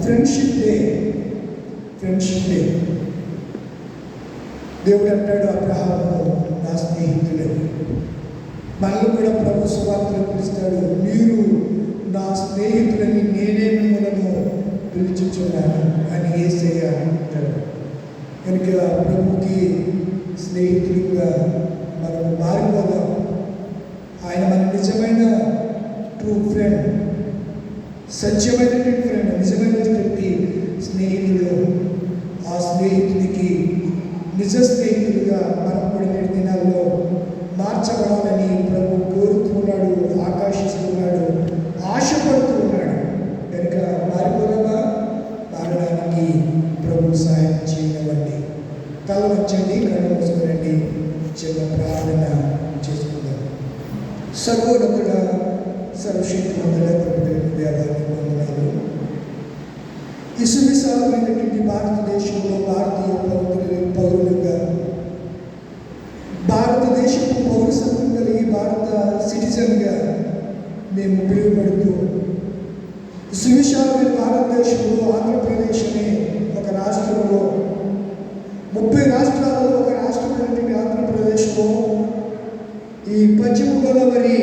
Friendship day. దేవుడు అంటాడు, అబ్రహాము నా స్నేహితులని. మనల్ని కూడా ప్రభు సువార్తలో పిలుస్తాడు, మీరు నా స్నేహితులని నేనే మిమ్మల్ని పిలుచుచున్నాను అని యేసయ్య అంటాడు. కనుక ప్రభుకి స్నేహితులుగా మనం మారిపోదాం. ఆయన మన నిజమైన ట్రూ ఫ్రెండ్, సత్యమైనటువంటి ఫ్రెండ్, నిజమైనటువంటి స్నేహితుడు. ఆ స్నేహితుడికి నిజ స్నేహితులుగా మనం కూడా నేటి దినాల్లో మార్చబడాలని ప్రభు కోరుతున్నాడు, ఆకాశిస్తున్నాడు, ఆశపడుతూ ఉన్నాడు. కనుక మారిపోదామా? మారడానికి ప్రభు సహాయం చేయనివ్వండి. తల వంచండి, కళ్ళు మూసుకోనండి, చిన్న ప్రార్థన చేసుకుందాం. సర్వోన్నతుడ, సర్వశక్తిమంతుడ దేవానికి వందనాలు. ఈ సువిశాలమైనటువంటి భారతదేశంలో భారతీయ పౌరులుగా, భారతదేశపు పౌరసత్వం కలిగి భారత సిటిజన్గా మేము పిలువబడుతూ, సువిశాలమైన భారతదేశంలో ఆంధ్రప్రదేశ్ అనే ఒక రాష్ట్రంలో 30 రాష్ట్రాలలో ఒక రాష్ట్రమైనటువంటి ఆంధ్రప్రదేశ్లో ఈ పశ్చిమ గోదావరి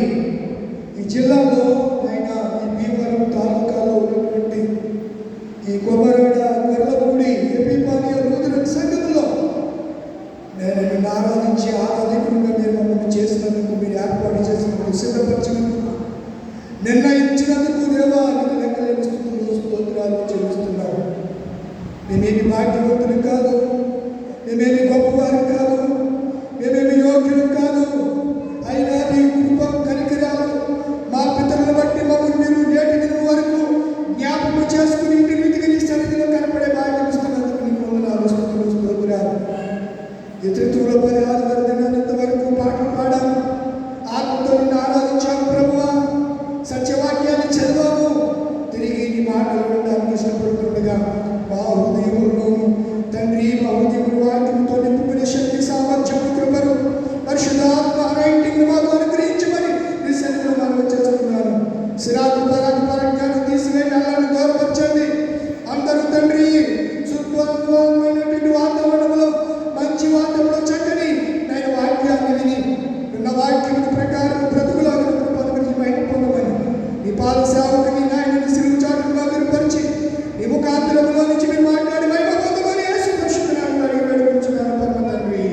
ఈ జిల్లాలో ఆయన ఈ భీమవరం తాలూకాలో ఉన్నటువంటి ఈ కొమరాడ, గొర్లపూడి, ఏపీపాలెం, రూద్రం సంఘంలో నేను నిన్ను ఆరాధించి ఆరాధికులుగా మీరు మమ్మల్ని చేసినందుకు, మీరు ఏర్పాటు చేసినందుకు, సిద్ధపరిచినందుకు, నిర్ణయించినందుకు దేవా నీకు లెక్కలేని స్తుతులు స్తోత్రాలు చెల్లిస్తున్నాను. మేమేమి భాగ్యవంతులు కాదు, మేమేమి గొప్పవారు కాదు, మేమేమి యోగ్యులు కాదు. అయినా నీ కృప కనికరాలు మా పితరులను బట్టి మమ్మల్ని మీరు నేటి దినం వరకు జ్ఞాపకం చేసుకుని ఇంటి రీతికి నీ సన్నిధిలో కనపడే భాగ్యం ఇస్తున్నందుకు నీకు వందనాలు, స్తుతులు స్తోత్రాలు. ఇతరుల పని ఆదివారం వరకు పాటలు పాడాము, ఆత్మతో నిన్ను ఆరాధించాము ప్రభువా, సత్యవాక్యాన్ని చదివాము. తిరిగి నీ మాటలు వినడానికి ఇష్టపడుతుండగా మా హృదయములను తండ్రి, మా హృదయములు వాక్యంతో నింపుకునే శక్తి, సామర్థ్యము, కృపను, పరిశుద్ధాత్మ అనాయింటింగ్ మాకు అనుగ్రహించమని నీ సన్నిధిలో మనం చేస్తున్నాను. సిరాకు పరాజ్ఞానం తీసివేయండి, అల్లాన్ని గౌరవపరచండి. అందరూ తండ్రి సుఖమైనటువంటి వాతావరణంలో, మంచి వాతావరణంలో చక్కని నేను వాక్యాన్ని విని ఉన్న వాక్యం ప్రకారం బ్రతుకులాగా పదవిని బయట పొందమని నీ పాద సేవకుని నాయనని సిలువ చాటుగా విరుపరిచి నీ ముఖాంతరంలో నుంచి మీరు మాట్లాడి బయట పొందమని యేసు పరిశుద్ధనామమున అడిగి వేడుకొంచున్నాను పరమ తండ్రి.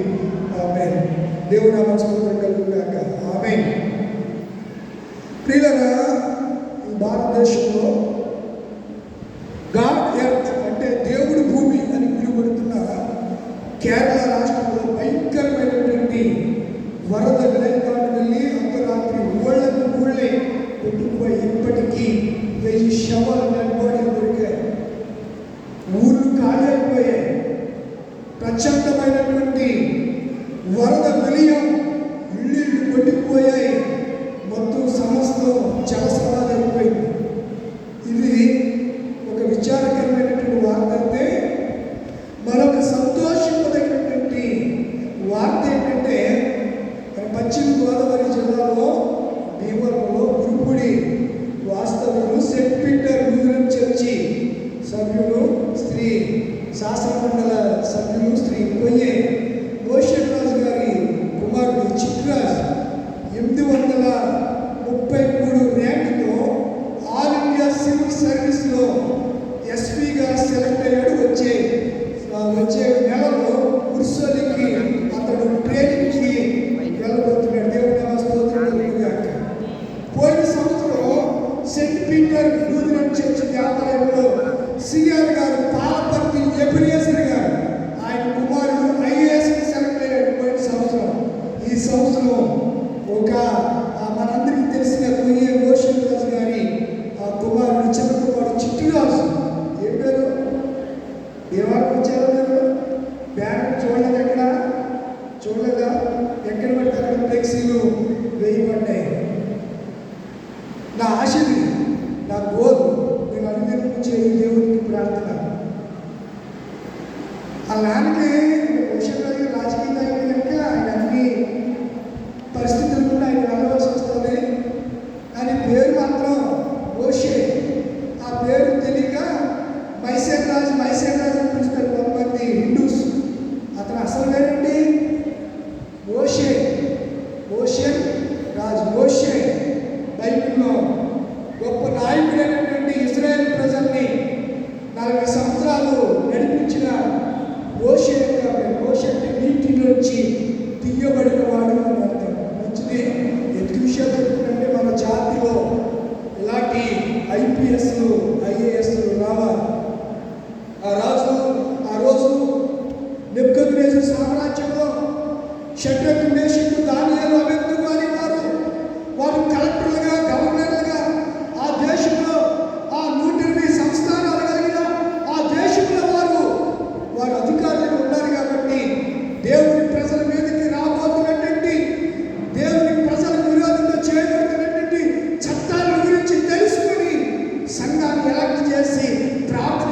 ఆమేన్. దేవుడు నామస్తోత్రం కలుగుగాక. ఆమేన్. ప్రియులారా, ఈ భారతదేశంలో గాడ్ ఎర్త్ అంటే దేవుడు భూమి అని పిలువబడుతున్న కేరళ రాష్ట్రంలో భయంకరమైనటువంటి వరద విలయకాండ వెళ్ళి అర్ధరాత్రి ఊళ్ళే కొట్టుకుపోయి ఇప్పటికీ 1000 శవాలు నిలబడి దొరికాయి. ఊళ్ళు ఖాళీ అయిపోయాయి. ప్రచండమైనటువంటి వరద విలయం, ఇళ్ళు కొట్టుకుపోయాయి. మొత్తం సమస్తం జలసమాధైపోయింది. ఇది ఒక విచారకరమైనటువంటి వార్త అయితే, మరొక సంతోషింపదగినటువంటి వార్త ఏంటంటే, పశ్చిమ గోదావరి జిల్లాలో భీమవరంలో గురుపూడి వాస్తవులు సెయింట్ పీటర్ లూథరన్ చర్చి సభ్యులు, స్త్రీ శాసనమండల సభ్యులు శ్రీ కొయ్యే మోషరాజు గారి కుమారుడు చిట్రాజ్ 833 ర్యాంకుతో ఆల్ ఇండియా సివిల్ సర్వీస్లో ఎస్పీగా సెలెక్ట్ అయ్యాడు. వచ్చే నెలలో ఉర్సోలికి అతడు ట్రైనింగ్కి వెళ్ళబోతున్నాడు. దేవుడి స్తోత్రం. పోయిన సంవత్సరం సెయింట్ పీటర్ లూథరన్ చర్చ్ దేవాలయంలో సిఆర్ గారు, పాలపర్తి ఎబ్రియేసర్ గారు, ఆయన కుమారుడు ఐఏఎస్కి సెలెక్ట్ అయ్యాడు పోయిన సంవత్సరం. ఈ సంవత్సరం ఒక మనందరికీ తెలిసిన కొయ్యే మోషరాజు గారి కుమారుడు, చిన్న కుమారుడు చిట్టురాజు. ఏం పేరు? ఏవాడికి వచ్చారు మీరు? బ్యానర్ చూడలేదు, ఎక్కడ చూడలేదా? ఎక్కడ పడితే అక్కడ ఫ్లెక్సీలు వేయబడ్డాయి. నా ఆశది, నా గోల్, నేను అనుగ్రహించే దేవుడికి ప్రార్థన. ఆ నాన్నకి మోషరాజు రాజకీయ నాయకుడు కనుక ఆయన అన్ని పరిస్థితులు కూడా ఆయన వెళ్ళవలసి వస్తుంది. కానీ పేరు మాత్రం మోషే. ఆ పేరు తెలియక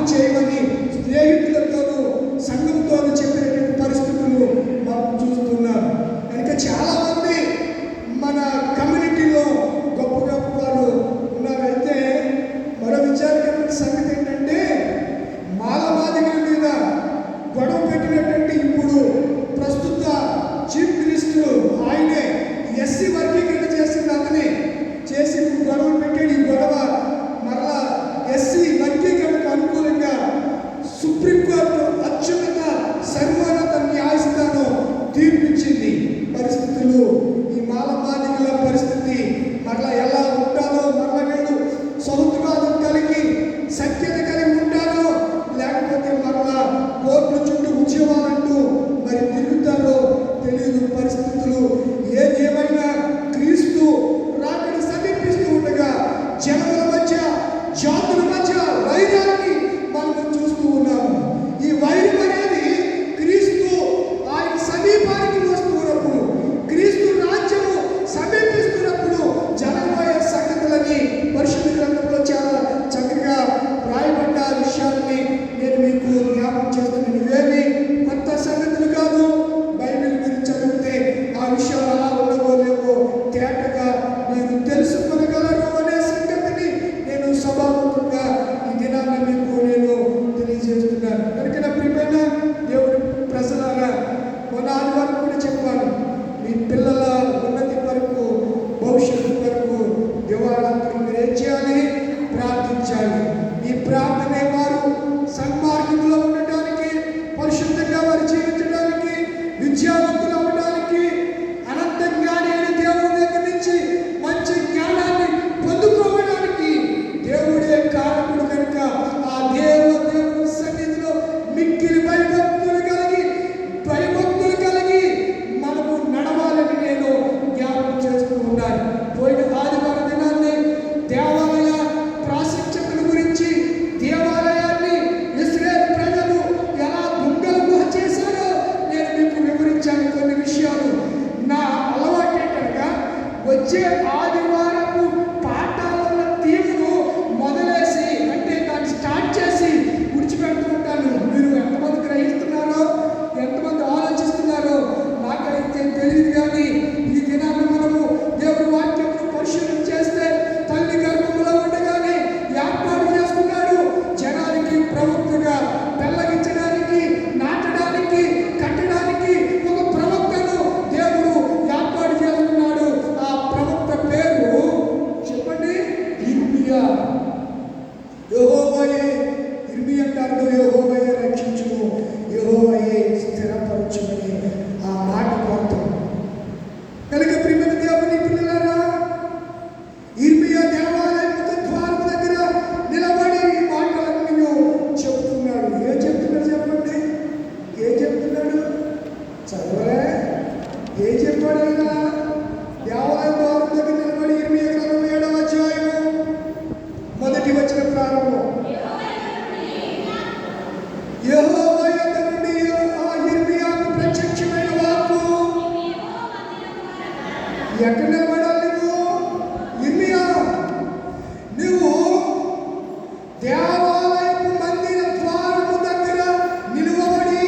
చేయమని స్నేహితులతోనూ సంఘంతోనూ చెప్పినటువంటి పరిస్థితులు మనం చూస్తున్నాం. కనుక చాలామంది మన కమ్యూనిటీలో గొప్ప గొప్ప వారు ఉన్నారైతే మరో విచారకరమైన సంగతి ఏంటంటే మాలమాదిగల మీద గొడవ పెట్టినటువంటి ఇప్పుడు ప్రస్తుత చీఫ్ మినిస్టర్ ఆయనే ఎస్సీ వర్గీకరణ చేసిన అతనే చేసి ఇప్పుడు గొడవ పెట్టాడు. ఈ గొడవ మరలా ఎస్సీ వర్గీకరణకు అనుకూలంగా సుప్రీంకోర్టు అత్యున్నత సర్వోన్నత న్యాయస్థానం తీర్పిచ్చింది. పరిస్థితులు ఈ మాలమాదిగల పరిస్థితి మరలా ఎలా ఉంటారో, మరలా వీళ్ళు సౌత్వాదం కలిగి సఖ్యత కలిగి ఉంటారో లేకపోతే మరలా కోర్టుల చుట్టూ ఉద్యమాలంటూ మరి తిరుగుతారో తెలియదు. పరిస్థితులు ఏదేమైనా క్రీస్తు రాకడ సమీపిస్తూ ఉండగా జనముల మధ్య జాతుల మధ్య వైరాన్ని మనం చూస్తూ ఉన్నాము. ఈ వైరం అనేది క్రీస్తు ఆయన సమీపానికి వస్తున్నప్పుడు, క్రీస్తు రాజ్యము సమీపిస్తున్నప్పుడు జరగబోయే సంగతులని పరిశుద్ధ గ్రంథంలో చాలా చక్కగా రాయబడ్డ విషయాన్ని నేను మీకు జ్ఞాపకం చేస్తున్నాను. ఇవేమి కొత్త సంగతులు కాదు. బైబిల్ మీరు చదివితే ఆ విషయాలు అలా ఉండవో లేవో తేటగా మీరు తెలుసుకొనగలరు అనే సంగతిని నేను సభాముఖంగా ఈ దినాన్ని మీకు నేను తెలియజేస్తున్నాను. కనుక నా ప్రియమైన దేవుడి ప్రజలారా, మొన్న ఆదివారం కూడా చెప్పాను, మీ పిల్లల ఉన్నతి వరకు భవిష్యత్తు వరకు దేవాలయంలో మీరు ఏం చేయాలి? ప్రార్థించాలి. ఈ ప్రార్థనే వారు సన్మార్గంలో ఉండటానికి, పరిశుద్ధంగా వారు జీవించడానికి, విద్యావంతులు అవ్వడానికి, అనంత జ్ఞాని అయిన దేవుడి దగ్గర నుంచి మంచి జ్ఞానాన్ని పొందుకోవడానికి దేవుడే కారకుడు. కనుక ఆ దేవుడి సన్నిధిలో మిక్కిలి భయభక్తులు కలిగి మనము నడవాలని నేను జ్ఞాపకం చేస్తూ ఉన్నాను. పోయిన ఆదివారం దినాన్ని దేవాలయ ప్రాశస్త్యతల గురించి, దేవాలయాన్ని ఇశ్రాయేలు ప్రజలు ఎలా దుంగల గుహ చేశారో నేను మీకు వివరించాను కొన్ని విషయాలు. నా అలవాటు ఏంటనగా వచ్చే ఆదివారపు పాఠాల తీరును మొదలేసి అంటే దాన్ని స్టార్ట్ చేసి విడిచిపెడుతూ ఉంటాను. మీరు ఎంతమంది గ్రహిస్తున్నారో, ఎంతమంది ఆలోచిస్తున్నారో నాకైతే తెలియదు. కానీ ఈ దినాన్ని మనము దేవుడి వాక్యమును పరిశీలన చేస్తే తల్లి గర్భంలో ఉండగానే ఏర్పాటు చేసుకున్నాడు జనానికి ప్రవక్తగా, పెళ్ళగించడానికి, నాటడానికి, కట్టడానికి ఒక ప్రవక్తను దేవుడు ఏర్పాటు చేసుకున్నాడు. ఆ ప్రవక్త పేరు చెప్పండి, ఇర్మియా. యెహోవాయే ఇర్మియా అంటారు, యెహోవాయే రక్షించును, యెహోవాయే స్థిరపరచుమని ఆ మాట అర్థం. కనుక ప్రియమైన దేవుని పిల్లలారా, ఇర్మియా దేవాలయం ముఖద్వారం దగ్గర నిలబడి ఈ మాటలన్నీ చెప్తున్నాడు. ఏం చెప్తున్నాడు చెప్పండి? ఏం చెప్తున్నాడు? చదవలే? ఏం చెప్పాడు ఆయన? దేవాలయం ద్వారం దగ్గర నిలబడి ఇర్మియా గ్రంథం 7వ అధ్యాయము మొదటి వచన ప్రారంభం. యెహోవా యొద్ద నుండి ఆ ఇర్మియాకు ప్రత్యక్షమైన వాక్కు. ఎక్కడ నిలబడాలి నువ్వు? ఇర్మియా, నువ్వు దేవాలయపు మందిర ద్వారము దగ్గర నిలువబడి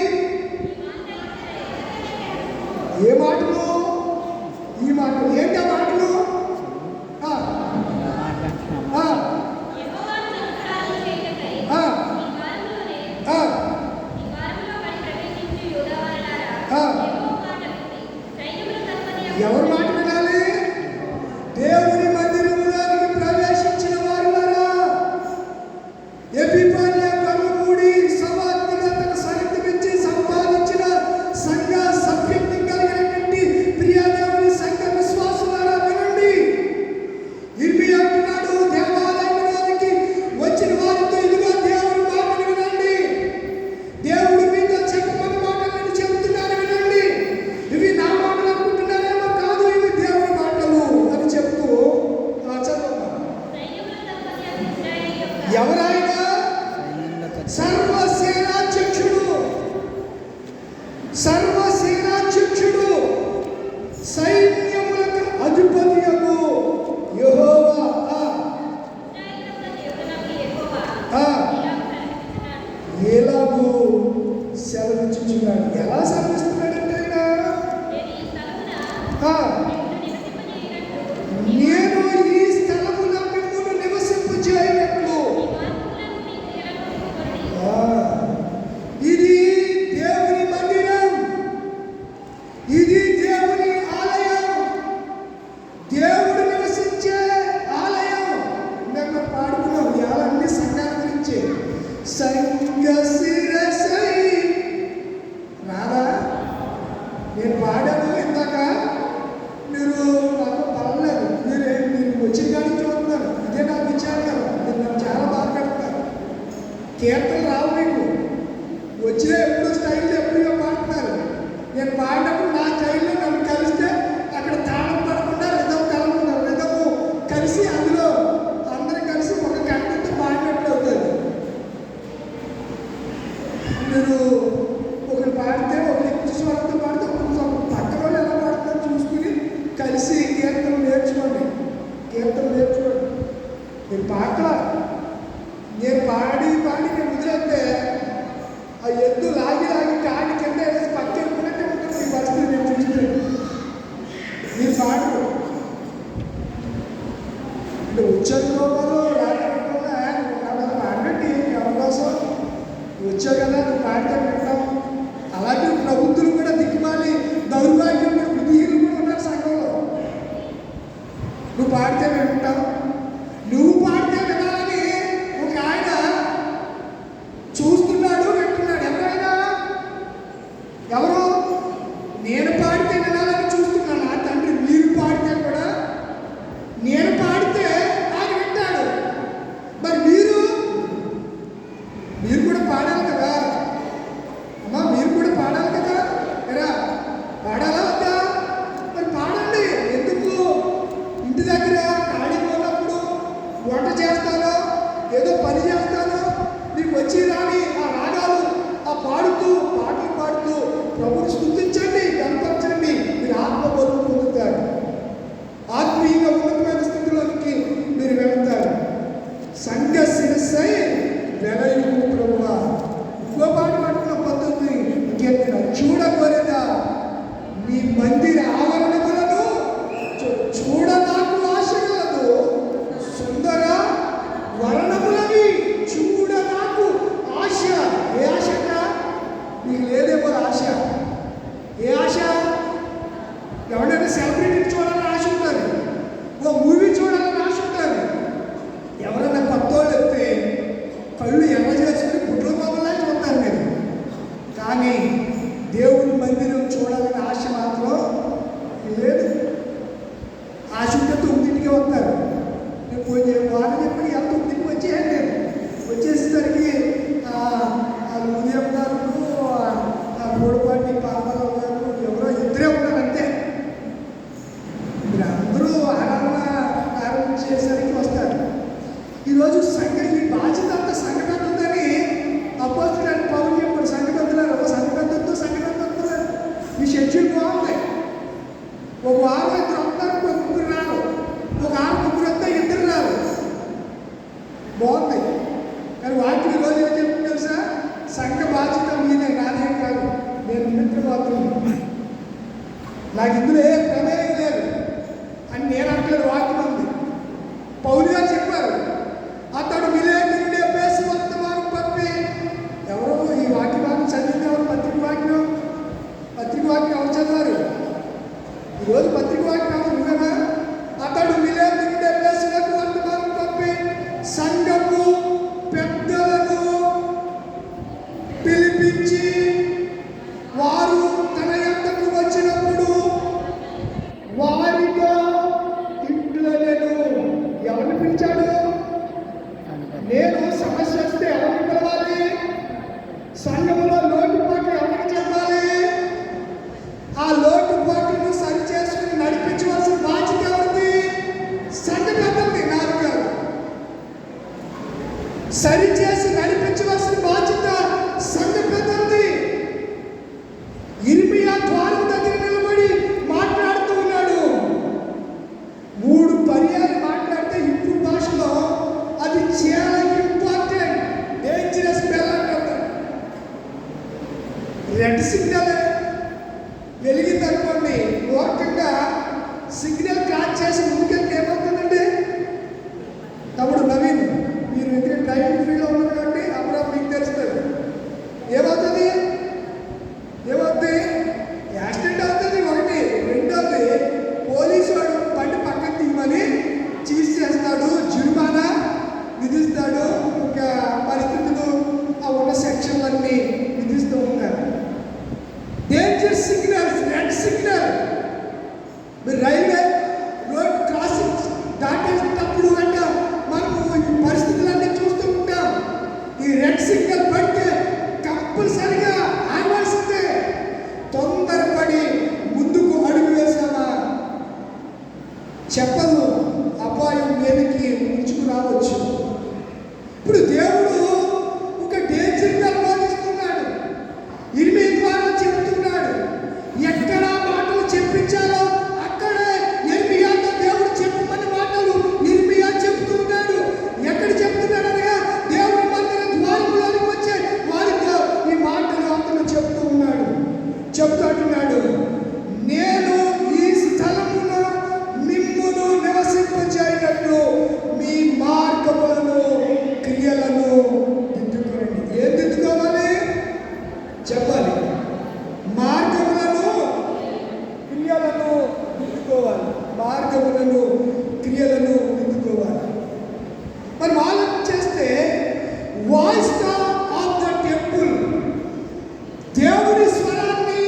ఏ మాటలు? ఈ మాటలు ఏంటి? ఆ మాటలు ఎవరు మాట వినాలి? దేవుని మందిరములోనికి ప్రవేశించిన వారులారా, ఎపిఫానియా కర్మమూడి సమాధిగా తన సహితమించి సంపాదించిన సంఘ సభ్యత్వం కలిగినటువంటి ప్రియ దేవుని సంఘ విశ్వాసులారా వినండి. ఇర్మియా అంటున్నాడు, దేవాలయంలోనికి వచ్చిన వారితో ఇదిగో దేవుని మాటలు వినండి. దేవుడు మీతో చెప్పమని మాటలు నేను చెబుతున్నాను వినండి. ఇవి నా మాటలు అనుకుంటున్నారేమో, కాదు, ఇవి దేవుని మాటలు అని చెప్తూ ఎవరైనా సర్వసేనాధ్యక్షుడు సైన్యములకు అధిపతియగు యెహోవా ఎలాగూ సెలవిచ్చుచున్నాడు. ఎలా సెలవిస్తున్నాడంటే ఆయన నేను ఈ స్థలమున మిమ్మును నివసింపజేయనట్లు. ఇది దేవుని మందిరం, ఇది దేవుని ఆలయం, దేవుడు నివసించే ఆలయం. మేము పాడుకున్నాం ఇవాళ అన్ని సంఘాల గురించి. సంఘ శిరసై రాదా? నేను పాడాను ఇందాక, మీరు నాకు పర్లేదు, మీరు వచ్చిన కానీ చూస్తున్నారు. ఇదే నాకు విచారం, మీరు నాకు చాలా బాధపడుతున్నారు. కీర్తనలు రావు మీకు, వచ్చిన ఎప్పుడు స్టైల్లో ఎప్పుడుగా పాడుతున్నారు. నేను పాడినప్పుడు నా స్టైల్లో నన్ను కలిస్తే అక్కడ తాళం పడకుండా రిధం కలుపుతున్నారు. రిధము కలిసి అందులో అందరం కలిసి ఒక కంటతో పాడినట్లు అవుతుంది. మీరు ఒకరు పాడితే ఒక ఎక్కువ స్వరంతో పాడితే ఒక పక్కన వాళ్ళు ఎలా పాడుతారో చూసుకుని కలిసి కీర్తన నేర్చుకోండి. మీరు పాడలా, నేను పాడి నేను వదిలేస్తే ఆ ఎద్దు లాగి కాడి కింద వేసి పక్క వెళ్ళిపోయినట్టే ఉంటుంది ఈ పరిస్థితి. నేను చూస్తే మీరు పాడరు అంటే ఉచ్చోగంలో రాకపోతే పాడినట్టు అవకాశం వచ్చావు కదా, నువ్వు పాడితే వింటాం. అలాగే ప్రభుత్వం కూడా దిక్కుమాలి దౌర్భాగ్యం కూడా బుద్ధిహీనులు కూడా ఉన్నారు సంఘంలో. నువ్వు పాడితే వింటావు, నువ్వు పాడితే వినాలని ఒక ఆయన చూస్తున్నాడు, వింటున్నాడు. ఎవరు? నేను పాడితే వినాలని చూస్తున్నాను నా తండ్రి. మీరు పాడితే కూడా నేను పాడితే ఆయన వింటాడు. మరి మీరు కూడా పాడాలి కదా అమ్మా, మీరు కూడా పాడాలి కదా. ఎరా పాడాలా వద్దా? మరి పాడండి. ఎందుకు ఇంటి దగ్గర ఖాళీ పోయినప్పుడు వంట చేస్తానో ఏదో పని చేస్తానో మీకు వచ్చి రాని ఆ రాగాలు ఆ పాటలు పాడుతూ ప్రభుని స్తుతించండి, కనపరచండి. మీరు ఆత్మ బరువు పొందుతారు, ఆత్మీయంగా ఉన్నతమైన స్థితిలోనికి మీరు వెళ్తారు. సంఘ శిరస్సై వెలయు ప్రభువా. ఇంకో పాట పాడుతున్న పద్ధతి ఇంకేమైనా చూడగోరేదా మీ మందిర ఆవరణములను చూడ నాకు ఆశ కలదు. సుందర వర్ణములని చూడ నాకు ఆశ. ఏ ఆశ? మీకు లేదేమో ఆశ. ఏ ఆశ? ఎవరైనా సెలబ్రిటీ చూడాలని ఆశ ఉంటుంది, ఓ మూవీ చూడాలని ఆశ ఉంటుంది. ఎవరైనా కొత్త వాళ్ళు వస్తే కళ్ళు ఎర్ర చేసుకుని పుట్ల బాబులా చూస్తారు మీరు. కానీ దేవుని మందిరం చూడాలని ఆశ మాత్రం లేదు. ఆశ ఉంటే 9ంటికే వస్తారు. నేను కొంచెం వాళ్ళు చెప్పి ఎంత 9ంటికి వచ్చేయండి. వచ్చేసరికి ఉదయం గారు మూడుపాటి పాపరావు గారు ఎవరో ఇద్దరే ఉన్నారు అంతే. మీరు అందరూ ఆరంభించేసరికి వస్తారు. ఈరోజు ఈ బాధ్యత అంతా సంఘటన ఉందని అపోజిట్ పౌరులు చెప్పారు. సంఘటనలు సంఘటనలు మీ షెడ్యూల్ బాగుంది. ఒక వారం ఇద్దరు వస్తారు, ఒక ముగ్గురు రారు. ఒక ఆరు ముగ్గురు వస్తే ఇద్దరు రారు. బాగుంది. కానీ వాటికి ఈరోజు ఏం చెప్తుంది తెలుసా? సంఘ బాధ్యత మీదే, నాదేం కాదు. నేను మిత్రులు మాత్రం, నాకు ఇందులో ఏ ప్రమేయం లేదు అని నేను అంటాడు. వాక్యం ఉంది. పౌలు గారు చెప్పారు, అతడు విలేకరుడే పేసి వర్తమానం పంపి. ఎవరో ఈ వాక్య భాగం చదివింది ఎవరు? పత్రిక వాక్యం ఎవరు చదివారు? ఈరోజు పత్రిక వాక్యం ఎవరు నువ్వేనా? అతడు విలేకరుడే పేసినకు వర్తమానం పంపి సంఘము పెద్దలను పిలిపించి వారు తన యొద్దకు వచ్చినప్పుడు రెడ్ సిగ్నల్ వెలిగింది అనుకోండి, ఓరకంగా సిగ్నల్ క్రాస్ చేసి ముందుకెళ్తే ఏమవుతుందండి? తమ్ముడు నవీన్, మీరు ఎందుకంటే డ్రైవింగ్ ఫీల్డ్లో ఉన్నారు కాబట్టి అప్పుడు మీకు తెలుస్తుంది. ఏమవుతుంది? యాక్సిడెంట్ అవుతుంది ఒకటి. రెండోది, పోలీసు వాడు బండి పక్కన తీయమని చీజ్ చేస్తాడు, జుర్మానా విధిస్తాడు, ఇంకా పరిస్థితులు ఆ ఉన్న సెక్షన్లన్నీ విధిస్తూ ఉంటారు. Danger signals, red signal. మీరు రైల్వే రోడ్ క్రాసింగ్ దాటేటప్పుడు అంటే మనము ఈ పరిస్థితులన్నీ చూస్తూ ఉంటాం. ఈ రెడ్ సిగ్నల్ పడితే కంపల్సరిగా ఆగాల్సిందే. తొందరపడి ముందుకు అడుగు వేసామా చెప్పదు, అపాయం మీదకి ముంచుకు రావచ్చు. ఇప్పుడు దేవుడు ఒక డేంజర్గా బోధిస్తున్నాడు, ఇర్మీ ద్వారా చెప్తున్నాడు. ఎక్కడ మాటలు చెప్పించాలో అక్కడే ఇర్మీయాతో దేవుడు చెప్పమని మాటలు ఇర్మీయా చెప్తున్నాడు. ఎక్కడ చెప్తున్నాడు అనగా దేవుడి మందిర ద్వారములోనికి వచ్చే వారితో ఈ మాటలు అతను చెప్తూ ఉన్నాడు. చెప్తాడున్నాడు, నేను ఈ స్థలములో మిమ్మును నివసింపచేయనట్లు మీ మార్గములను క్రియలను దిద్దుకోండి. ఏం దిద్దుకోవాలి చెప్పాలి? మార్గములను క్రియలను దిద్దుకోవాలి. మార్గములను క్రియలను దిద్దుకోవాలి. మనం ఆలోచన చేస్తే వాయిస్ ఆఫ్ ద టెంపుల్, దేవుడి స్వరాన్ని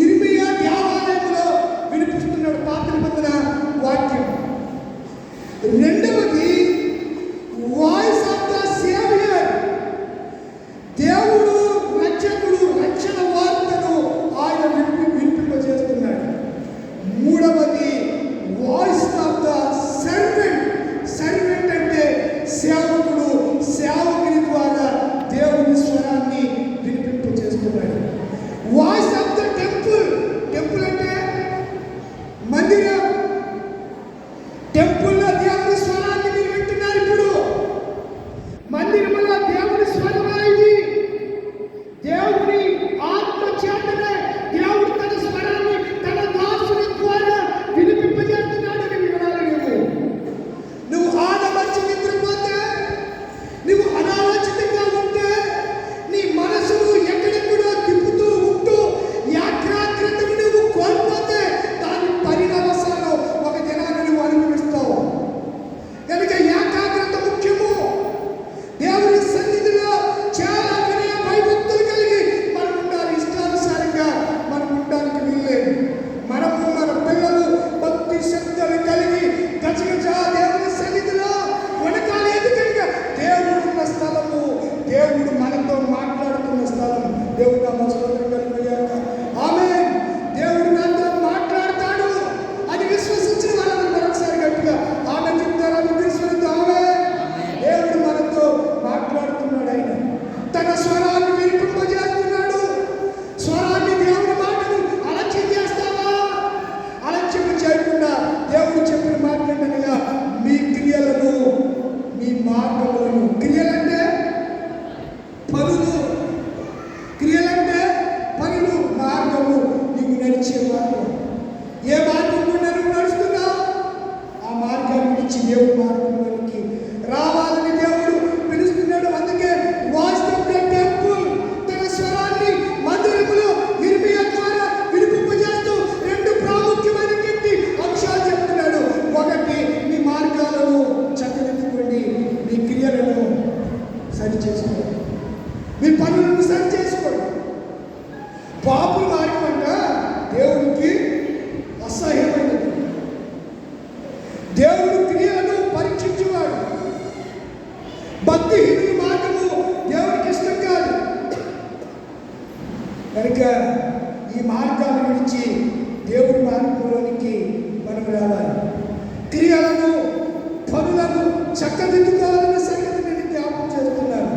ఇర్మీయా దేవాలయంలో వినిపిస్తున్నాడు, పాత నిబంధన వాక్యం. రెండవది వాయిస్ ఆఫ్ ద సేవియర్, దేవుడు రక్షకుడు రక్షణ వార్తను ఆయన వినిపింపజేస్తున్నాడు. మూడవది voice of the servant. Servant అంటే సేవకుడు, సేవకుని ద్వారా దేవుని స్వరాన్ని వినిపింపజేస్తున్నాడు. Voice of the temple, temple అంటే మందిరం. టెంపుల్లో దేవుని స్వరాన్ని మీరు వింటున్నారు. ఇప్పుడు మందిరంలో దేవుని స్వరమా ఇది? దేవుని ఆత్మ చేతనే దేవుడు తన స్వరాన్ని తన దాసుని ద్వారా వినిపింపజేస్తున్నాడు. నువ్వు ఆడమర్చి నిద్రపోతే, నువ్వు అనాలోచితంగా ఉంటే, నీ మనసును ఎక్కడెక్కడో తిప్పుతూ ఉంటూ ఏకాగ్రతను నువ్వు కోల్పోతే దాని పరిణామాలు ఒక దినాన్ని నువ్వు అనుభవిస్తావు. కనుక ఏకాగ్రత ముఖ్యము. దేవుని సన్నిధిలో చాలా వినయ భయభక్తులు కలిగి మనం ఉండాలి. ఇష్టానుసారంగా మనం ఉండడానికి వీల్లేదు. మనము మన పిల్లలు భక్తి శ్రద్ధలు కలిగి గజగజ దేవుని సన్నిధిలో వణకాలి. ఎందుకనగా దేవుడు ఉన్న స్థలము, దేవుడు మనతో మాట్లాడుతున్న స్థలం. దేవుడు నా స్తోత్రం కలుగుగాక. ఆమేన్. దేవుడు నాతో మాట్లాడతాడు అని విశ్వసించిన వాళ్ళని మరొకసారి గట్టిగా ఆమేన్ చెప్తారని విశ్వసిద్దాం. ఆమేన్. దేవుడు మనతో మాట్లాడుతున్నాడు. ఆయన తన స్వరాన్ని వినిపింపజేస్తున్నాడు. స్వరాన్ని, దేవుని మాటను అలక్ష్యం చేస్తావా? అలక్ష్యం చేయకుండా దేవుడు చెప్పిన మాట్లాడనగా మీ క్రియలను, మీ మార్గములను. క్రియలంటే పనులు, క్రియలంటే పనులు, మార్గము నీకు నడిచే మార్గం. ఏ మార్గం గుండా నువ్వు నడుస్తున్నావు ఆ మార్గాన్ని నుంచి దేవుడి మార్గంలోనికి రావాలని దేవుడు పిలుస్తున్నాడు. అందుకే వాయిస్ ఆఫ్ ద టెంపుల్, తన స్వరాన్ని మందిరములో ఇర్మీయా ద్వారా వినిపింపజేస్తూ రెండు ప్రాముఖ్యమైనటువంటి అంశాలు చెప్తున్నాడు. ఒకటి, మీ మార్గాలను చక్కదిద్దుకోండి, మీ క్రియలను సరి చేసుకోండి, మీ పనులను సరి చేసుకోండి. పాపుల మార్గం అంట దేవునికి అసహ్యమైనది. దేవుడు క్రియలను పరీక్షించేవాడు. భక్తిహీనుల మార్గము దేవునికి ఇష్టం కాదు. కనుక ఈ మార్గాల నుంచి దేవుడి మార్గంలోనికి మనం రావాలి. క్రియలను, పనులను చక్కదిద్దుకోవాలన్న సంగతి నేను జ్ఞాపకం చేస్తున్నాను.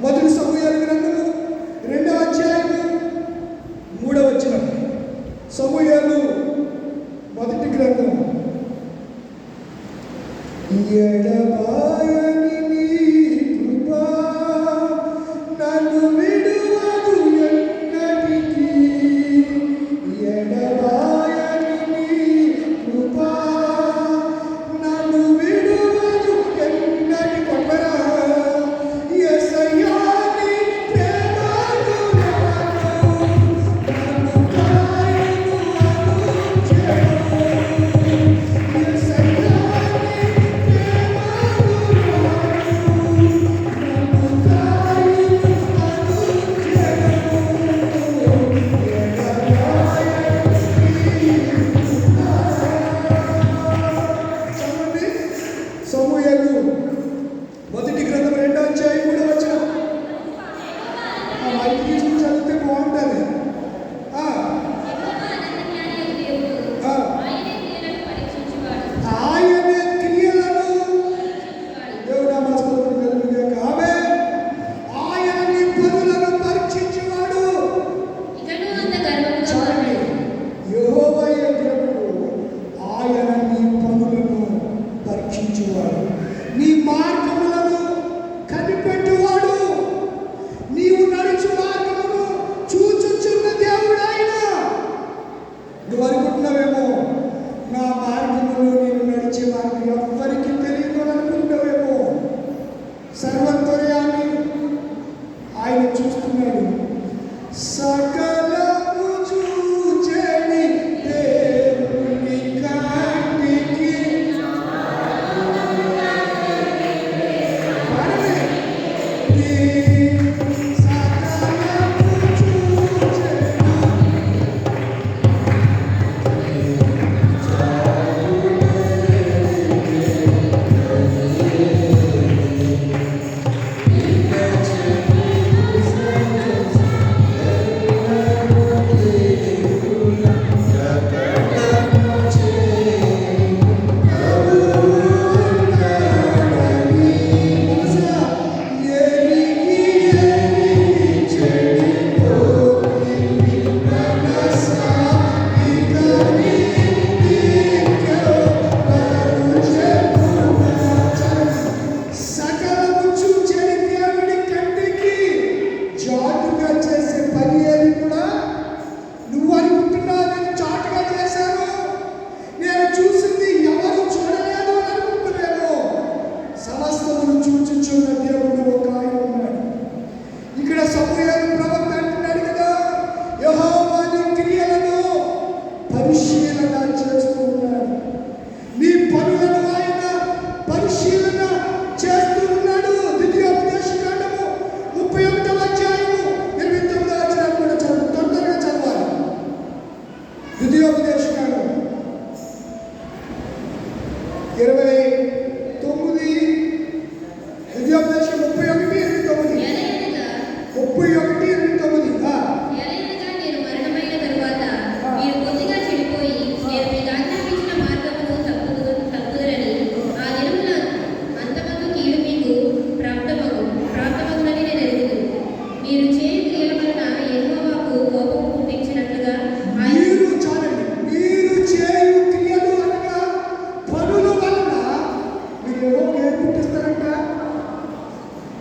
మొదటి సమూయేలు గ్రంథము 2వ అధ్యాయము 3వ వచనం. సమూయేలు మొదటి గ్రంథం. ఎడబాయని నీ కృప నన్ను విడువదు ఎన్నటికీ. ఆయన చూస్తున్నాడు. సకలము చూచెడి దేవుని కంటికి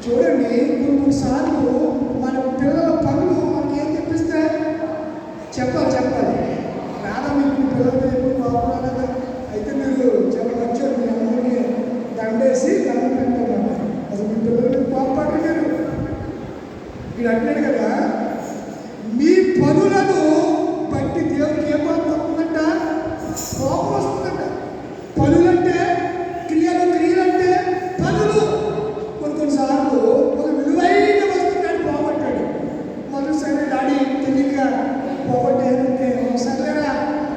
చూడండి. కొన్నిసార్లు మన పిల్లల పనులు మనకి ఏం తెప్పిస్తాయి? చెప్పాలి రాదా మీకు పిల్లలు బాగున్నారా? అయితే మీరు చాలా మంచిగా మీ అందరికీ దండేసి దండం పెట్టాలన్నారు. అసలు మీ పిల్లలు కోపపడలేరు. మీరు అంటాడు కదా, మీ పనులను బట్టి దేవుడికి ఏమవుతుందంట? కోపం వస్తుందంట. పనులంటే క్రియలంటే పనులు. కొన్నిసార్లు ఒక విలువైన వస్తువుని పోగొట్టాడు. మొదటిసారి డాడీ తెలియక పోగొట్టారంటే సరేరా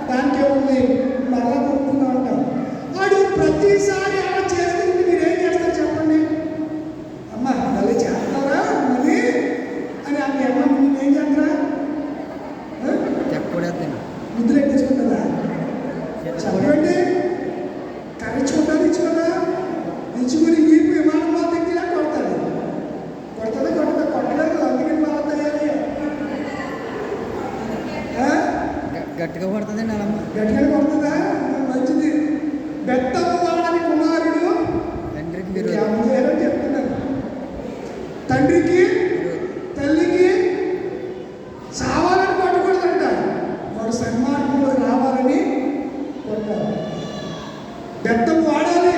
దానికే ఉంది మరలా కొనుక్కుందాం అంటాం. వాడు ప్రతిసారి అలా చేస్తుంటే మీరు ఏం చేస్తారు చెప్పండి? అమ్మ మళ్ళీ చేస్తారా మరి అని అమ్మ అమ్మ ఏం చేస్తారా? ముద్దులు ఎక్కించుకుంటుందా? చెప్పండి. కరిచుకుంటారు ఇచ్చుకోదా? ఇచ్చుకుని వీపు విమానం బాధ ఎక్కిలా కొడతాడు. కొట్టలేదు. అందుకని బాధ తయారయ్యా. గట్టిగా కొడుతుందండి అలమ్మ. గట్టిగా కొడుతుందా? మంచిది. బెత్తము వాడని కుమారుడు తండ్రికి చెప్తున్నాను. తండ్రికి తల్లికి చావాలని కొట్టకూడదంట. వాడు సన్మార్గంలో రావాలని కొట్టాలి. బెత్తము వాడాలి,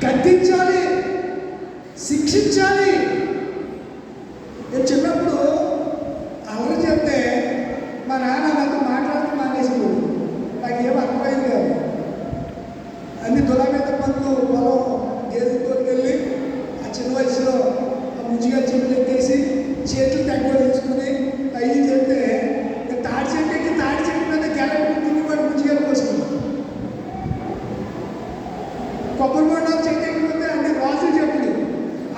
గద్దించాలి, శిక్షించాలి. నేను చిన్నప్పుడు అల్లరి చెప్తే మా నాన్న నాతో మాట్లాడుతూ మానేసేవాడు. నాకేం అర్థమైంది కాదు. అన్ని తులా మీద పనులు పొలం గేదెతో వెళ్ళి ఆ చిన్న వయసులో ఆ ముంచిగా చెట్లు ఎత్తేసి చేతులు తక్కువ తీసుకుని అయ్యి చెప్తే తాడి చెట్టు మీద గెలపెట్టి తిరిగివాడు ముంచిగా పోసుకున్నాడు. కొబ్బరి బొండాలు చెట్టు ఎక్కిపోతే అన్ని రాజులు చెట్లు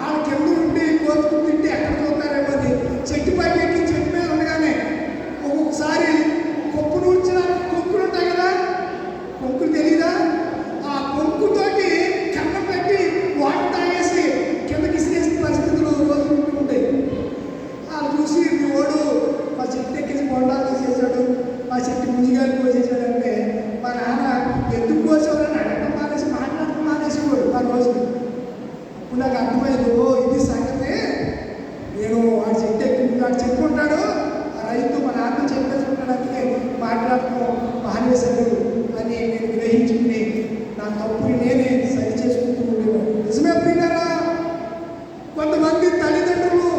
ఆ కింద ఉండి కోతుకుని తింటే ఎక్కడ చూస్తారేమో అని చెట్టు పైకి ఎక్కి చెట్టు మీద ఉండగానే ఒక్కొక్కసారి కొప్పు నూర్చిన కొంకులు ఉంటాయి కదా, కొంకులు తెలియదా? ఆ కొంకుతోటి కన్నం పెట్టి వాటర్ తాగేసి కిందకి ఇసిరేసిన పరిస్థితులు రోజు ఉంటూ ఉంటాయి. వాళ్ళు చూసి మీ ఓడు మా చెట్టు ఎక్కించి బొండాలు తీసేసాడు, మా చెట్టు ముంజిగాలు కోసేసాడు అంటే మా నాన్న ఎందుకు కోసేవారని అడగడం మానేసి మాట్లాడటం మానేసేవాడు ఆ రోజు. ఇప్పుడు నాకు అర్థమైంది, ఇది సంగతి. నేను వాడు చెట్టు వాడు చెప్పుకుంటాడు, ఆ రైతు మా నాన్న చెప్పేసుకుంటాడు, అందుకే మాట్లాడటం మానేశాడు అని నేను గ్రహించుకుని నా తప్పుని నేనే సరి చేసుకుంటూ ఉండేవాడు. నిజమే ప్రియులారా, కొంతమంది తల్లిదండ్రులు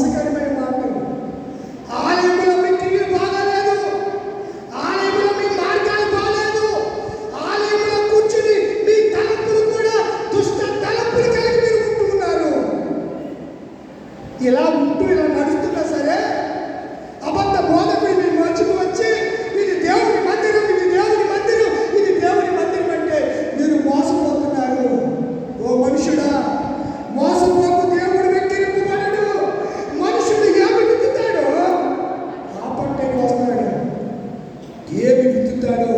మోసకరమైన మాటలు. ఆలయంలో మీ క్రియలు బాగాలేదు, ఆలయంలో మీ మార్గాలు బాగాలేదు, ఆలయంలో కూర్చుని మీ తలంపులు కూడా దుష్ట తలంపులు కలిగి మీరు ఉంటూ ఉన్నారు. ఇలా ఉంటూ ఇలా నడుస్తున్నా సరే అబద్ధ బోధకుడు మీ మధ్యకు వచ్చి ఇది దేవుని మందిరం, ఇది దేవుని మందిరం, ఇది దేవుని మందిరం అంటే మీరు మోసపోతున్నారు. ఓ మనుషుడా, మోసపోకు, దేవుడు వెక్కిరింపబడడు. మనుషుడు ఏమి విత్తుతాడో ఆ పంటే కోస్తాడు, ఏమి విత్తుతాడో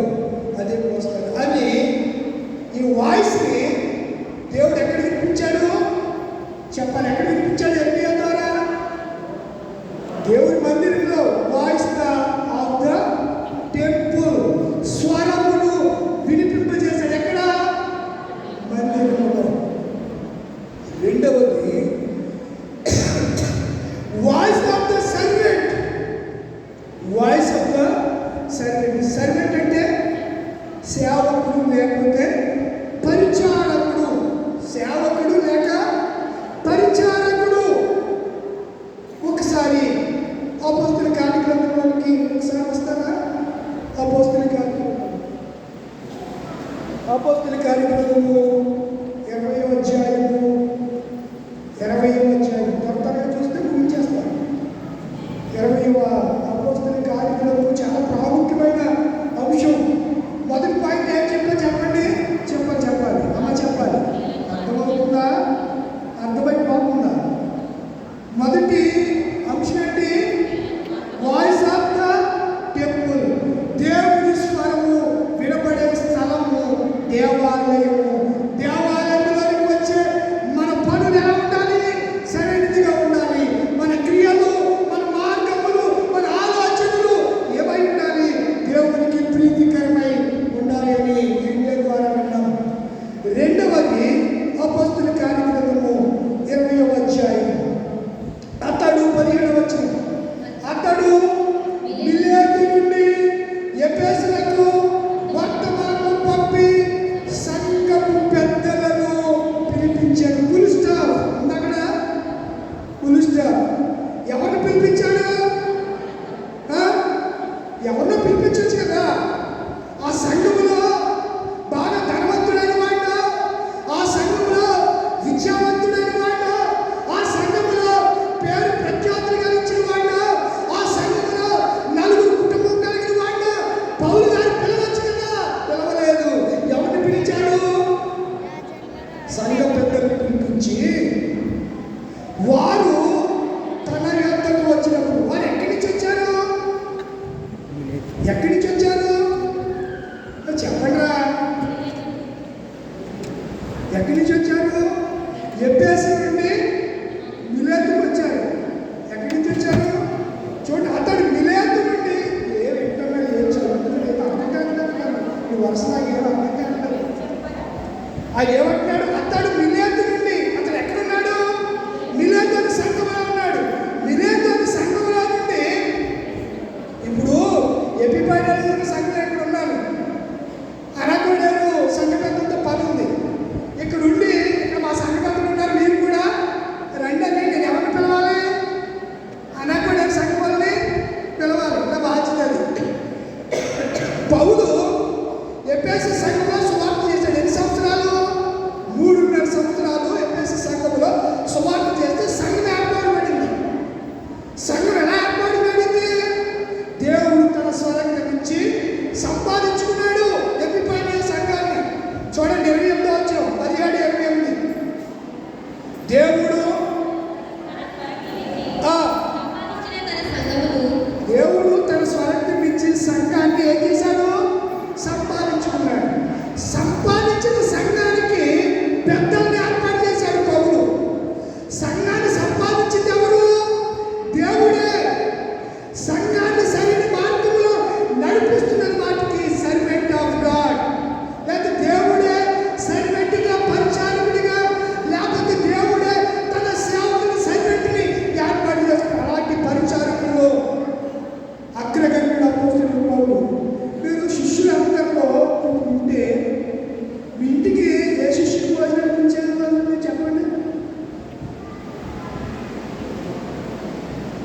అదే కోస్తాడు అని ఈ వాయిస్ని దేవుడు ఎక్కడ వినిపించాడు చెప్పాలి. ఎక్కడ వినిపించాడు? ఎర్మియా ద్వారా దేవుని మందిరంలో వాయిస్ ఆఫ్ ద టెంపుల్ స్వరమును వినిపింపజేశాడు. ఎక్కడ? మందిరంలో. రెండవది voice of the servant. Voice of the servant. Servant అంటే సేవకుడు లేకపోతే పరిచారకుడు. సేవకుడు లేక పరిచారకుడు. ఒకసారి అపోస్తుల కార్యక్రమంలోనికి ఒకసారి వస్తారా? అపోస్తుల కార్యక్రమము 20వ అధ్యాయము త్వరగా చూస్తే ముగించేస్తాను. 20వ అపోస్తుల కార్యక్రమము చాలా ప్రాముఖ్యమైన అంశం. మొదటి పాయింట్ ఏం చెప్పండి. చెప్పాలి. అమ్మ చెప్పాలి. అర్థమవుతుందా? అర్థమైపోతుందా? మొదటి అంశం ఏంటి? Voice of the temple. దేవుని స్వరము వినబడే స్థలము దేవాలయము. దేవాలయంలోకి వచ్చే మన పనులు ఎలా ఉండాలి? సరైనదిగా ఉండాలి. మన క్రియలు, మన మార్గములు, మన ఆలోచనలు ఏమై ఉండాలి? దేవునికి ప్రీతికరమై ఉండాలి అని వీడియో ద్వారా విన్నాం. రెండవది అపోస్తుల కార్యక్రమము 20వ అధ్యాయం. అతడు 17వ వచనం. అతడు మిలేతు నుండి ఎఫెసులకు వర్తమానము పంపి సంఘపు పెద్దలను పిలిపించాడు. పిలుస్తారు అక్కడ పిలుస్తారు. ఎవరిని పిలిపించాడు? ఎవరినో పిలిపించవచ్చు కదా. ఆ సంఘములో బాగా ధనవంతుడైన వాడు, ఆ సంఘములో విద్యావంతుడైన వాడు, ఆ సంఘములో పేరు ప్రఖ్యాతులు కలిగించిన వాడు, ఆ సంఘములో నలుగురు కుటుంబం కలిగిన వాడు పౌలు గారు పిలవచ్చు కదా. పిలవలేదు. ఎవరిని పిలిచాడు? సంఘ పెద్దల్ని పిలిపించి వారు తన యొద్దకు వచ్చినప్పుడు వారు ఎక్కడి నుంచి వచ్చారు? ఎక్కడి నుంచి వచ్చారు చెప్పండిరా. ఎక్కడి నుంచి వచ్చారు? ఎఫెసు నుండి మిలేతుకు వచ్చారు. ఎక్కడి నుంచి వచ్చారు? చూడండి, అతడు మిలేతు నుండి ఏ వింటున్నాడు, ఏం చదువుతున్నాడు, ఏం అర్థం కాదు. ఈ వరుసలాగా ఏం అర్థం కాదు. ఆ ఏమంటున్నాడు? అతడు మిలేతు నుండి. అతడు ఎక్కడున్నాడు? మిలేతు అని సంఘంలో ఉన్నాడు. మిలేతు అని సంఘంలో నుండి ఇప్పుడు ఎపిపైడల్ సంఘం ఎక్కడ ఉన్నాను, అరకోడేరు సంఘ పెద్దలతో పని ఉంది. ఇక్కడ ఉండి ఇక్కడ మా సంఘ పెద్దలు ఉన్నారు, మీరు కూడా రండి అని నేను ఎవరిని పిలవాలి? అనగా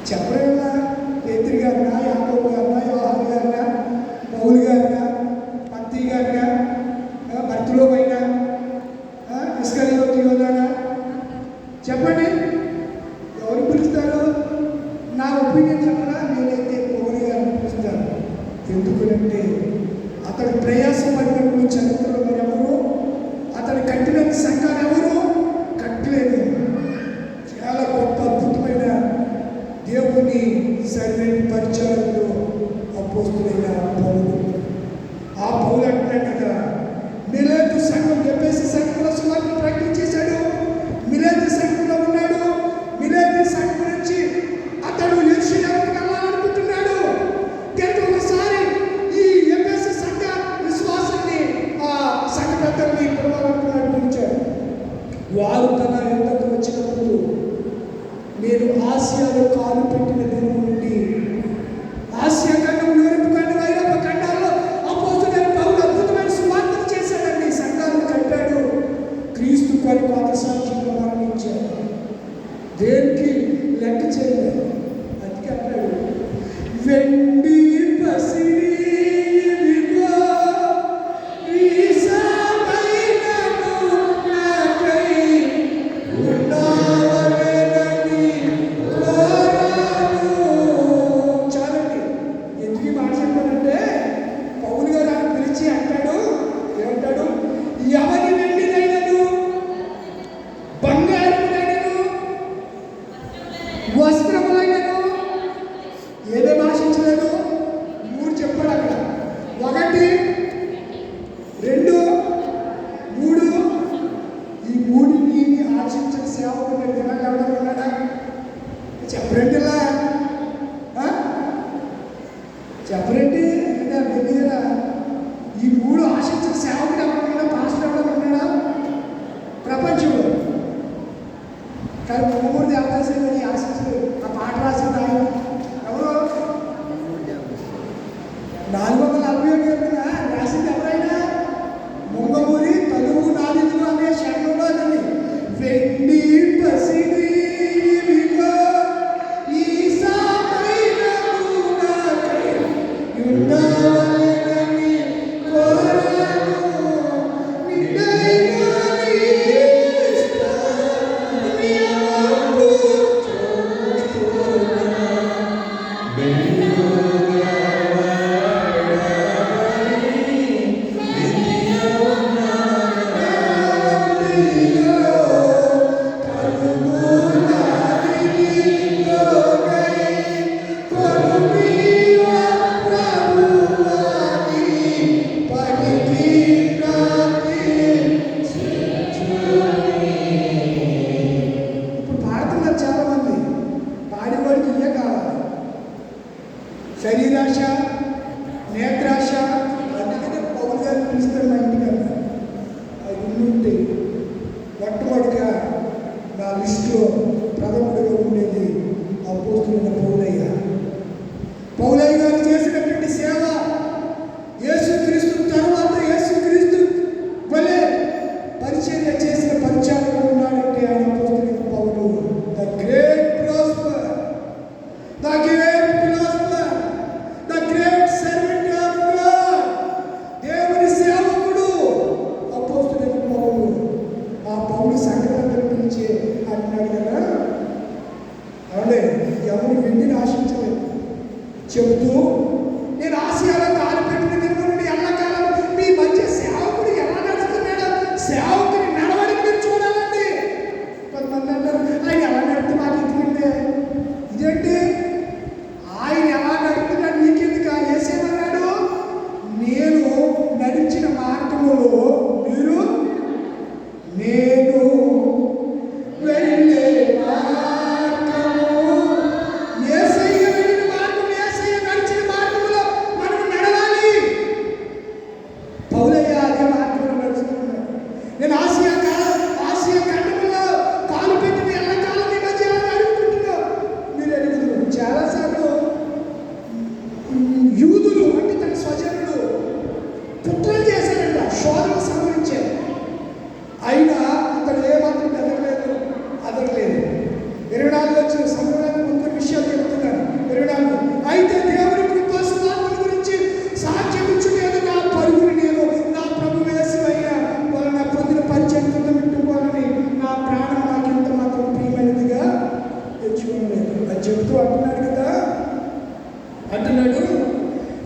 చెప్పలేదా? పేతురు గారినా, యాకోబు గారినా, యోహాను గారినా, పౌలు గారినా, మత్తయి గారినా, బర్తులోమైనా, ఇస్కరియోతు యోధానా? చెప్పండి, ఎవరు పిలుస్తారు? నా ఒపీనియన్ చెప్పనా? నేనైతే పౌలు గారిని పిలుస్తాను. ఎందుకంటే అతడు ప్రయాసపడినప్పుడు చరిత్రలో మరి ఎవరు అతడు కట్టిన సంఘాన్ని ఎవరు కట్టలేదు. చాలా గొప్ప అద్భుతమైన దేవుని సరైన పరిచయాలు అపోస్తులైన పౌలు. ఆ పౌలు అంటున్నాడు కదా, మిలేతు సంఘం చెప్పేసి సంఘంలో సువార్త ప్రకటించేశాడు. మిలేతు సంఘంలో ఉన్నాడు. మిలేతు సంఘం నుంచి అతడు యెరూషలేముకి వెళ్ళాలనుకుంటున్నాడు. కానీ ఒకసారి ఈ ఎఫెసు సంఘ విశ్వాసాన్ని ఆ సంఘ పెద్దల్ని పిలవాలనుకున్నాడు, పిలిచాడు. వారు తన యుద్ధకు వచ్చినప్పుడు నేను ఆసియాలో కాలు పెట్టిన దినం నుండి ఆసియా ఖండం, యూరప్ ఖండం, ఐరోపా ఖండాల్లో అపోస్తలుడైన పౌలు అద్భుతమైన సువార్త చేశాడండి. సంఘాలను కట్టాడు. క్రీస్తు కొరకు అతసాక్షిగా మరణించాడు. దేనికి లెక్క చేయలేదు. అందుకే అన్నాడు, వెండి పసిడి ఇవిగో ఈసారైనను నాకై ఉండవలెనని కోరాను. చాలండి. ఎందుకు ఈ మాట చెప్పానంటే పౌలు గారు ఆయన పిలిచి అంటాడు, ఏమంటాడు? ఎవరి వెండినైనను, బంగారమునైనను, వస్త్రములైనను ఏదేం ఆశించలేదు. మూడు చెప్పాడు అక్కడ. 1, 2, 3. ఈ మూడిని ఆశించిన సేవకుడు దినాలు ఎవరైనా ఉన్నాడా? చెప్పరండిలా, చెప్పరండి అంటే వెళ్ళిరా. ఈ మూడు ఆశించిన సేవకుడు ఎవరైనా, పాస్టర్ ఎవరైనా ఉన్నాడా ప్రపంచంలో? కానీ మూడు దేవదాసులు ఆశించలేదు. ఆ పాట రాసిన ఆయన ఎవరు? 447 రాసింది ఎవరైనా? ముంగమూరి తలుగు నాదితులు అనే శరణంలో అతని వెండి పసిడి ఇవిగో ఈసారైనను నాకై ఉండవలెనని కోరాను. నిన్నైన నీ ఇష్టమియమందు చూస్తున్నా. ఇప్పుడు పాడుతున్నారు చాలా మంది. పాడేవాడికి ఇయ్య కావాలి. శరీరాశ, నేత్రాశ. అందుకనే పౌలు గారిని పిలుస్తారు మా ఇంటికి అన్నారు. అవి ఉంటే మొట్టమొదటిగా నా లిస్టులో ప్రథముడిగా ఉండేది అపోస్తలుడైన పౌలయ్య. పౌలయ్య గారు చేసినటువంటి సేవ, యేసుక్రీస్తు తర్వాత యేసుక్రీస్తు వలె పరిచర్య చేసిన పరిచారకుడు ఉన్నాడంటే ఆయన అపోస్తలుడైన పౌలు. The great philosopher, the great philosopher, the great servant of God, దేవుని సేవకుడు అపోస్తలుడైన పౌలు. ఆ పౌలు సంఘటనలు పిలిచి అంటున్నాడు కదా, అవునే ఎవరు వెండిని ఆశించలేదు. చెబుతూ నేను ఆసియాలో కాలు పెట్టిన దినం నుండి ఎల్లకాలం మీ మధ్య సేవకుడు ఎలా నడుస్తున్నాడో సేవకుని నడవడికి మీరు చూడాలండి. కొంతమంది అంటారు ఆయన ఎలా నడితే మాకు ఎందుకంటే, ఇదేంటి ఆయన ఎలా నడుపుతున్నాడు నీకెందుకు? ఏసేమన్నాడు, నేను నడిచిన మార్గములో మీరు నేను వెళ్ళే మార్గము, యేసయ్య వెళ్ళిన మార్గం, యేసయ్య నడిచిన మార్గంలో మనం అంటున్నాడు కదా, అంటున్నాడు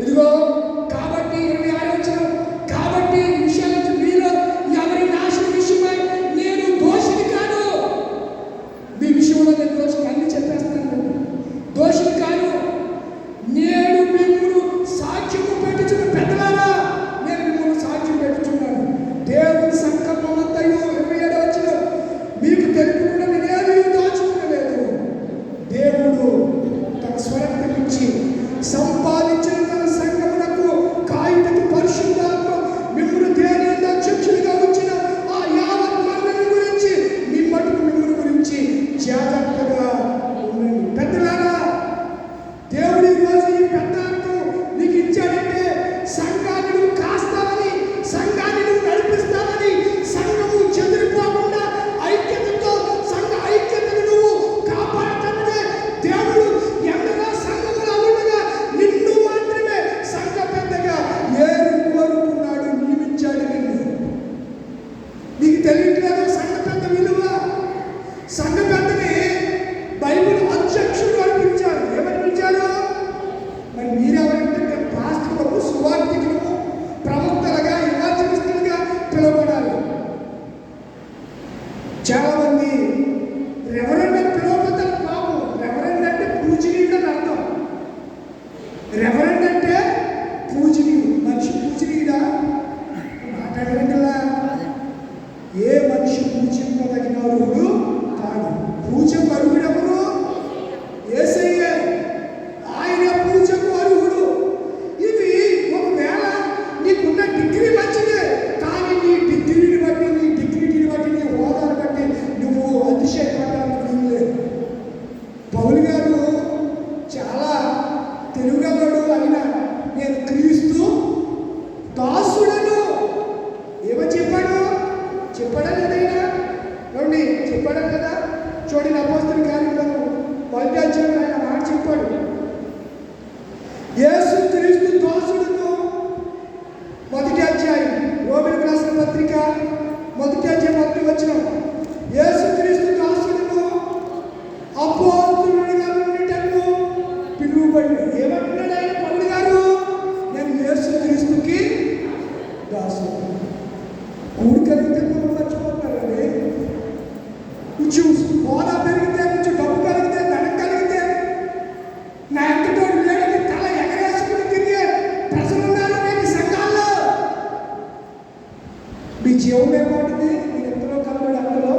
ఇదిగో కాబట్టి 26 వచనం, కాబట్టి ఈ విషయాల నుంచి మీలో ఎవరి నాశనం విషయమై నేను దోషిని కాను. మీ విషయంలో నేను దోషిని అన్ని చెప్పేస్తాను, దోషిని కాను. నేను మిమ్మల్ని సాక్ష్యము పెట్టుచున్న పెద్దలారా, నేను మిమ్మల్ని సాక్ష్యం పెట్టుచున్నాను. దేవుని సంకల్పం అంతయు 27 వచనం, మీకు తెలుపుకుండా నేనేది దాచుకునలేదు. దేవుడు తన స్వరక్తమిచ్చి సంపాదించిన తన సంఘమునకు కాయుటకు పరిశుద్ధాత్మ మిమ్మల్ని దేని అధ్యక్షుడిగా వచ్చిన ఆ యావత్ మండలి గురించి మీ మటుకు మిమ్మల్ని గురించి జాగ్రత్తగా ఉండండి. పెద్దలారా, దేవుడు ఈరోజు ఈ పెద్దలకు నీకు ఇచ్చాడంటే సంఘాన్ని నువ్వు కాస్తావని, సంఘాన్ని నువ్వు నడిపిస్తావని, సంఘము చెదిరిపోకుండా ఐక్యతతో సంఘ ఐక్యతను నువ్వు కాపాడుతావనే దేవుడు ఎండగా సంఘములో ఉండగా నిన్ను మాత్రమే సంఘ పెద్దగా ఏరు కోరుకున్నాడు, నియమించాడు నిన్ను. నీకు తెలియట్లేదు సంఘ పెద్ద విలువ. సంఘ పెద్దని బైబిల్ అధ్యక్షుడు అని పిలిచారు. ఏమని పిలిచారు? మరి మీరెవరంటే పాస్టర్లకు, సువార్థికులకు, ప్రవక్తలుగా, ఎవాంజలిస్టులుగా పిలువబడాలి. చాలా మంది రెవరెండ్ అని పిలువబడతారు. బాబు, రెవరెండ్ అంటే పూజనీయుడు అని అర్థం. రెవరెండ్ అంటే పూజనీయుడు. మనిషి పూజనీయుడా? మాట్లాడలేండిలా. ఏ మనిషి పూజింపదగిన అర్హుడు కాదు. పూజకు అర్హుడు ఎవరు? యేసయ్యే. ఆయన పూజకు అర్హుడు. ఇవి ఒకవేళ నీకున్న డిగ్రీ మంచిదే, కానీ నీ డిగ్రీని బట్టి, నీ డిగ్రీని బట్టి, నీ హోదాను బట్టి నువ్వు అతిశయపడడానికి వీల్లేదు. పౌలు గారు చాలా తెలుగుగలడు. అయినా నేను క్రీస్తు దాసుడను ఏమని చెప్పాడు? చెప్పాడా లేదైనా? ఏమండి, చెప్పాడా కదా? చూడండి, అపోస్తలుల కార్యక్రమం 1వ అధ్యాయంలో ఆయన మాట చెప్పాడు, యేసు క్రీస్తు దాసుడను. 1వ అధ్యాయం రోమీయులకు రాసిన పత్రిక 1వ అధ్యాయం 1వ వచనం, యేసు క్రీస్తు దాసుడను అపోస్తలుడిగా ఉండేటకు పిలువబడి. ఏమంటున్నాడు ఆయన? పౌలు గారు, నేను యేసు క్రీస్తుకి దాసుడు. కూడి కలిగితే మనం మర్చిపోతున్నారండి. కొంచెం హోదా పెరిగితే, కొంచెం డబ్బు కలిగితే, ధనం కలిగితే, నా ఎంతటో లేడని తల ఎగరేసుకుని తిరిగే ప్రజలు ఉన్నారు నేటి సంఘాల్లో. మీ జీవం ఏమంటుంది? మీరు ఎంతలో కలబడి అందులో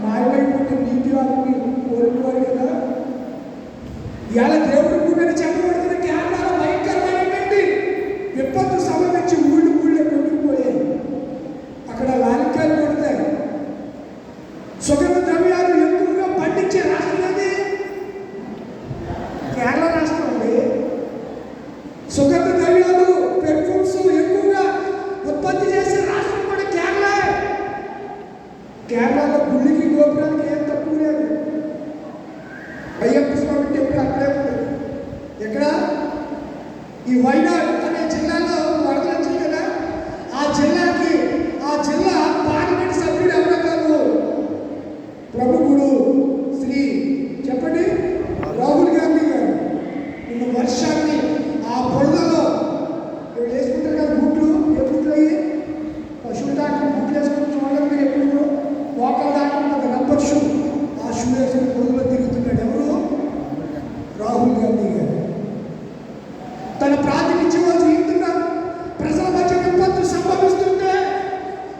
మాయమైపోతే నీటి వారిని కోరుకోవాలి కదా. ఇలా దేవుడు మీద చెప్పబడుతున్న కేరళలో భయంకరమైనటువంటి విపత్తు సంబంధించి ఊళ్ళే కొట్టుకుపోయాయి. అక్కడ లాలికాయలు కొడతాయి. సుగంధ ద్రవ్యాలు ఎక్కువగా పండించే రాష్ట్రం అది కేరళ రాష్ట్రం అండి. సుగంధ ద్రవ్యాలు, పెర్ఫ్యూమ్స్ ఎక్కువగా ఉత్పత్తి చేసే రాష్ట్రం కూడా కేరళ. కేరళలో గుళ్ళకి, గోపురానికి ఏం తక్కువ లేదు. అయ్యప్ప స్వామి టెంపుల్ అక్కడే ఉంది. ఎక్కడ? ఈ వైనాడ్ అనే జిల్లాలో వరదలు వచ్చాయి కదా, ఆ జిల్లా పార్లమెంట్ సభ్యుడు ఎవరో కాదు, ప్రముఖుడు శ్రీ చెప్పండి రాహుల్ గాంధీ గారు. నిన్న వర్షాన్ని ఆ బురదలో వేసుకుంటారు కదా బూట్లు, ఏ బూట్లు అయ్యి పశువులు దాకా బూట్లు వేసుకుని చూడండి. ఎప్పుడు మోకాలు దాకా ఉంటుంది రబ్బర్ షూ, ఆ షూ వేసుకుని బురదలో తిరుగుతున్నాడు. ఎవరు? రాహుల్ గాంధీ గారు. తన ప్రాతినిధ్యం వహిస్తున్న ప్రజల మధ్య విపత్తు సంభవిస్తుంటే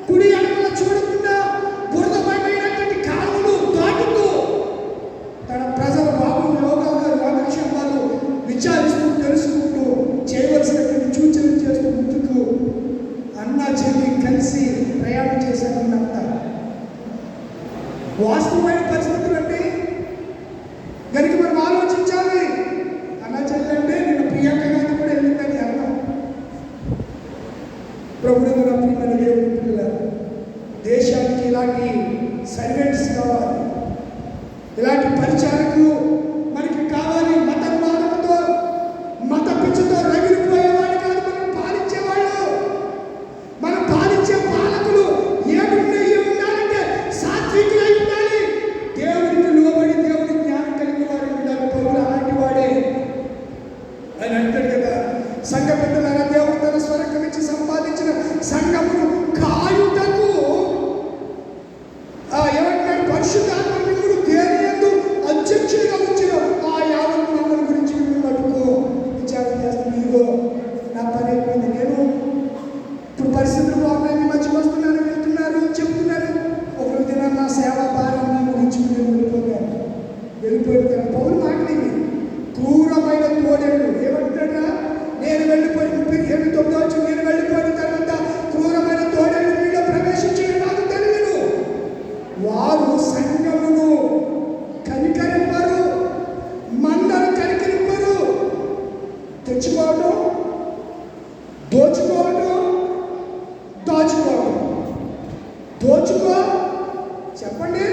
కుడి అడుగుల చూడకుండా బురదమైనటువంటి కాలువలు దాటుతూ తన ప్రజల యోగక్షేమాలు విచారిస్తూ, తెలుసుకుంటూ, చేయవలసినటువంటి సూచనలు చేస్తూ ముందుకు అన్న చెల్లి కలిసి ప్రయాణం చేశారన్నంత వాస్తవమైన పరిస్థితులు అండి. కనుక మనం ఆలోచించాలి. తెచ్చుకోవడం, దోచుకోవడం, దాచుకోవడం. దోచుకో చెప్పండి,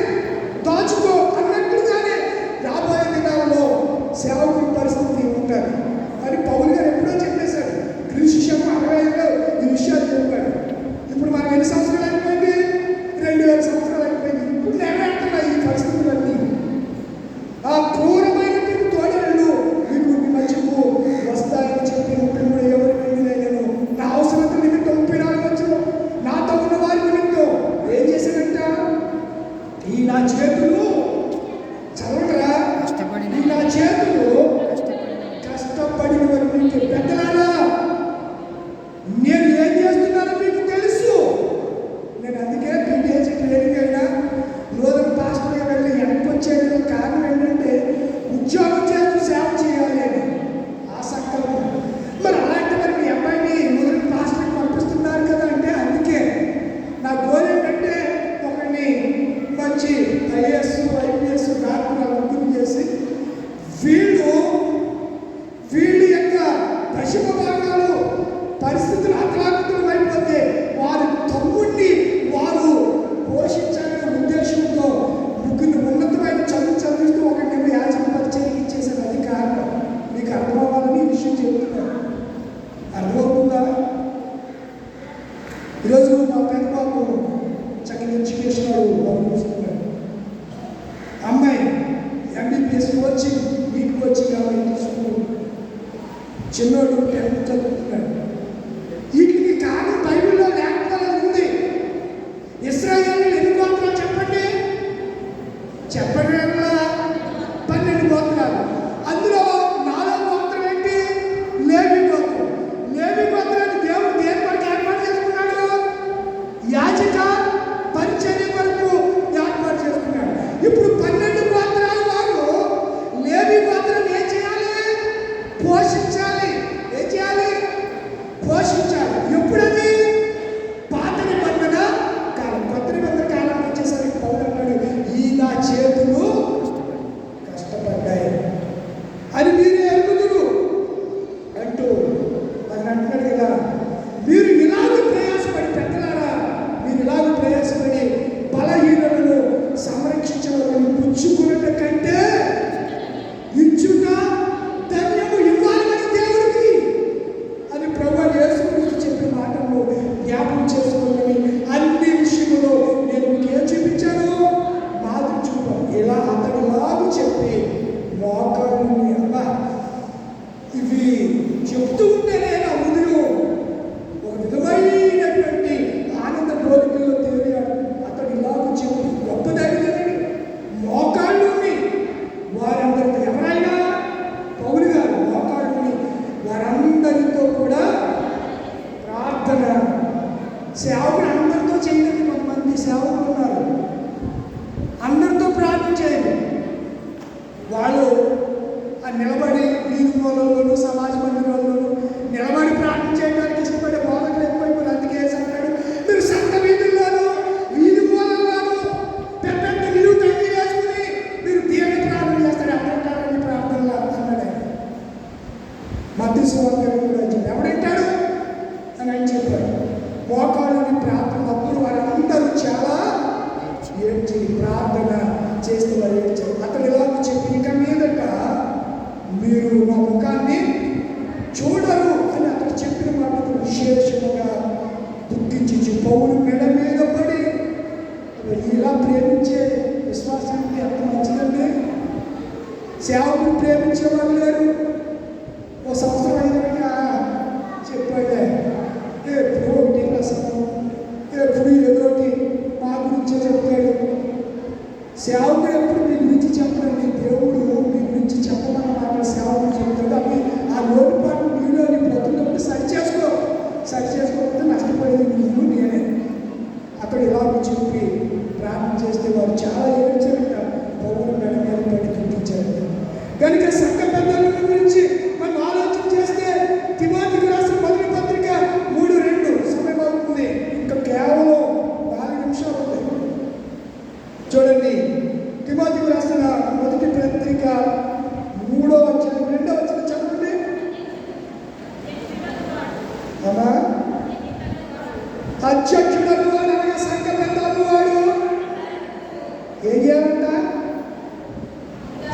దాచుకో అన్నట్లుగానే రాబోయే దినాల్లో సేవకుల పరిస్థితి ఉంటారు. అని పౌలు గారు ఎప్పుడో చెప్పేశాడు. క్రీస్తు శకం 65లో ఈ విషయాలు చెప్పాడు. ఇప్పుడు మనకు ఎన్ని సంవత్సరాలు అయిపోయింది? 2000 సంవత్సరాలు అయిపోయింది. ఇప్పుడు నెరవేరుతున్నాయి ఈ పరిస్థితులన్నీ. ఆ క్రూరమైనటువంటి తోడేళ్ళు మీకు మీ మధ్యకు వస్తాయని చెప్పి 33 ఎవరు వెళ్ళినాను నా అవసరత నిమిత్తం 34 వచ్చును నాతో ఉన్న వారి నిమిత్తం ఏం చేశాడంట? ఈ నా చేతులు చదవరా, ఈ నా చేతులు కష్టపడిన వారి మీకు పెద్దలారా, నేను ఏం చేస్తున్నానో మీకు తెలుసు. నేను అందుకే పీటీహెచ్ ట్రైనింగ్ అయినా నూతన పాస్టర్గా వెళ్ళి వెనక్కి వచ్చేది కారణం ఏంటంటే ఉద్యోగం చేస్తూ సేవ చేయాలి అని ఆసక్తి. మరి అలాంటి మరి మీ అబ్బాయిని నూతన పాస్టర్కి పంపిస్తున్నారు కదా అంటే అందుకే నా గోల్ ఏంటంటే ఒకరిని మంచి ఐఏఎస్ ఐపీఎస్ డాక్టర్ ముగ్గురు చేసి వీళ్ళు యొక్క పశ్చిమ భాగాలు పరిస్థితులు అతలాకుతలం అయిపోతే వారి తమ్ముడిని వారు పోషించాలనే ఉద్దేశంతో ముగ్గురు ఉన్నతమైన చదువు చదివిస్తూ ఒకరిని యాజక పరిచయం ఇచ్చేసారు. అది కారణం. మీకు అర్థమవ్వాలని ఈ విషయం చెబుతున్నారు. అర్థమవుతుందా? ఈరోజు మా పెద్ద బాబు చక్కని ఎడ్యుకేషన్ చూస్తున్నాడు. అమ్మాయి ఎంబీబీఎస్ కోచింగ్, నీట్ కోచింగ్ అమ్మాయి తీసుకున్నాడు. చిన్నోడు 10th చదువుతున్నాడు. వీటికి కారణం బైబిల్లో లేకపోవడం ఉంది. ఇశ్రాయేలు ఎన్ని గోత్రాలు చెప్పండి? చెప్పండి. 12 గోత్రాలు. అందులో 4వ గోత్రం ఏంటి? లేవి గోత్రం. లేవి గోత్రాన్ని దేవుడు దేని కొరకు ఏర్పాటు చేసుకున్నాడు? యాజక పరిచర్య కొరకు ఏర్పాటు చేసుకున్నాడు. ఇప్పుడు 12 గోత్రాల వారు లేవి గోత్రాన్ని ఏం చేయాలి? పోషించాలి. ఏం చేయాలి? పోషించాలి. ఎప్పుడది? పాత నిబంధన కాలం. కొత్త నిబంధన కాలం వచ్చేసరికి పౌలు అన్నాడు, ఈ నా చేతులు కష్టపడ్డాయి అని మీరే ఎరుగుదురు అంటూ అది అంటున్నాడు కదా. మీరు ఇలాగ ప్రయాసపడి పెద్దలారా, మీరు ఇలాగ ప్రయాసపడి బలహీనులను సంరక్షించవాలని పుచ్చుకున్న కంటే ఇచ్చుట ధన్యము, ఇవ్వాలి మన దేవుడికి అని ప్రభువు యేసుక్రీస్తు చెప్పిన మాటల్లో జ్ఞాపకం చేసుకోవాలని అన్ని విషయంలో నేను మీకు ఏం చూపించాను? మాదిరి చూపాను. ఇలా అతడిలాగా చెప్పి మోకాళ్ళని అమ్మా ఇవి చెప్తూ ఉంటేనే నా హృదయం ఒక విధమైనటువంటి ఆనంద కోరికల్లో తేలియాడు. అతడు ఇలాగ చెప్పి గొప్ప ధైర్యం మోకాళ్ళని వారందరితో ఎవరైనా పౌలు గారు మోకాళ్ళని వారందరితో కూడా ప్రార్థన. సేవకుడు అందరితో చేయండి. కొంతమంది సేవకులు ఉన్నారు, అందరితో ప్రార్థన చేయండి. వాళ్ళు నిలబడి వీధి మూలల్లోనూ సమాజ మందిరాల్లోనూ నిలబడి ప్రార్థన చేయడానికి ఇష్టపడే బోధకులు ఎక్కువైపోయి అందుకే అంటాడు, మీరు సంత వీధుల్లోనూ వీధి మూలల్లోనూ పెద్ద పెద్ద నిలువు తగ్గి వేసుకుని మీరు దేవుని ప్రార్థన చేస్తారు. అర్థంటారని ప్రార్థనలు అన్నాడు. మధ్య సువార్తలు కూడా ఎవడంటాడు అని ఆయన చెప్పాడు. మోకాళ్ళని ప్రార్థన అప్పుడు వారందరూ చాలా ఏడ్చి ప్రార్థన చేస్తూ వారు ఏడ్చారు. అతను ఇలా చెప్పి ఇక మీదట మీరు మా ముఖాన్ని చూడరు అని అతను చెప్పిన మాటకు విశేషంగా దుఃఖించి పౌలు మెడ మీద పడి ఇలా ప్రేమించే విశ్వాసానికి ఎంత మంచిదండి. సేవకులు ప్రేమించే వాళ్ళు లేరు. ఓ సంవత్సరం అయినా చెప్పాడే ఎప్పుడు ఒకటి రసము, ఎప్పుడు ఏదోటి మా గురించే చెప్తాడు. సేవకుడు ఎప్పుడు మీ గురించి చెప్పండి, దేవుడు మీ గురించి చెప్పమన్న మాట సేవకుడు చెప్తాడు. అవి ఆ లోటుపాటు మీలో బ్రతుకున్నప్పుడు సరి చేసుకోకపోతే నష్టపోయేది నువ్వు నేనే. అతడు ఇలా చెప్పి ప్రార్థన చేస్తే వారు చాలా ఏడ్చారంట. పౌరులు మెడ మీద పడి దుఃఖించారంట. కనుక సంఘ పెద్దల గురించి మనం ఆలోచన చేస్తే తిమోతికి రాసిన మొదటి పత్రిక 3:2 సమయం అవుతుంది. ఇంకా కేవలం 4 నిమిషాలు ఉంది. చూడండి, తిమోతికి రాసిన మొదటి పత్రిక 3వ అధ్యాయం 2వ వచనం చదవండి. అధ్యక్షుడు వాడు అనగా సంఘ పెద్దలు వాడు ఏం చేయాలంట?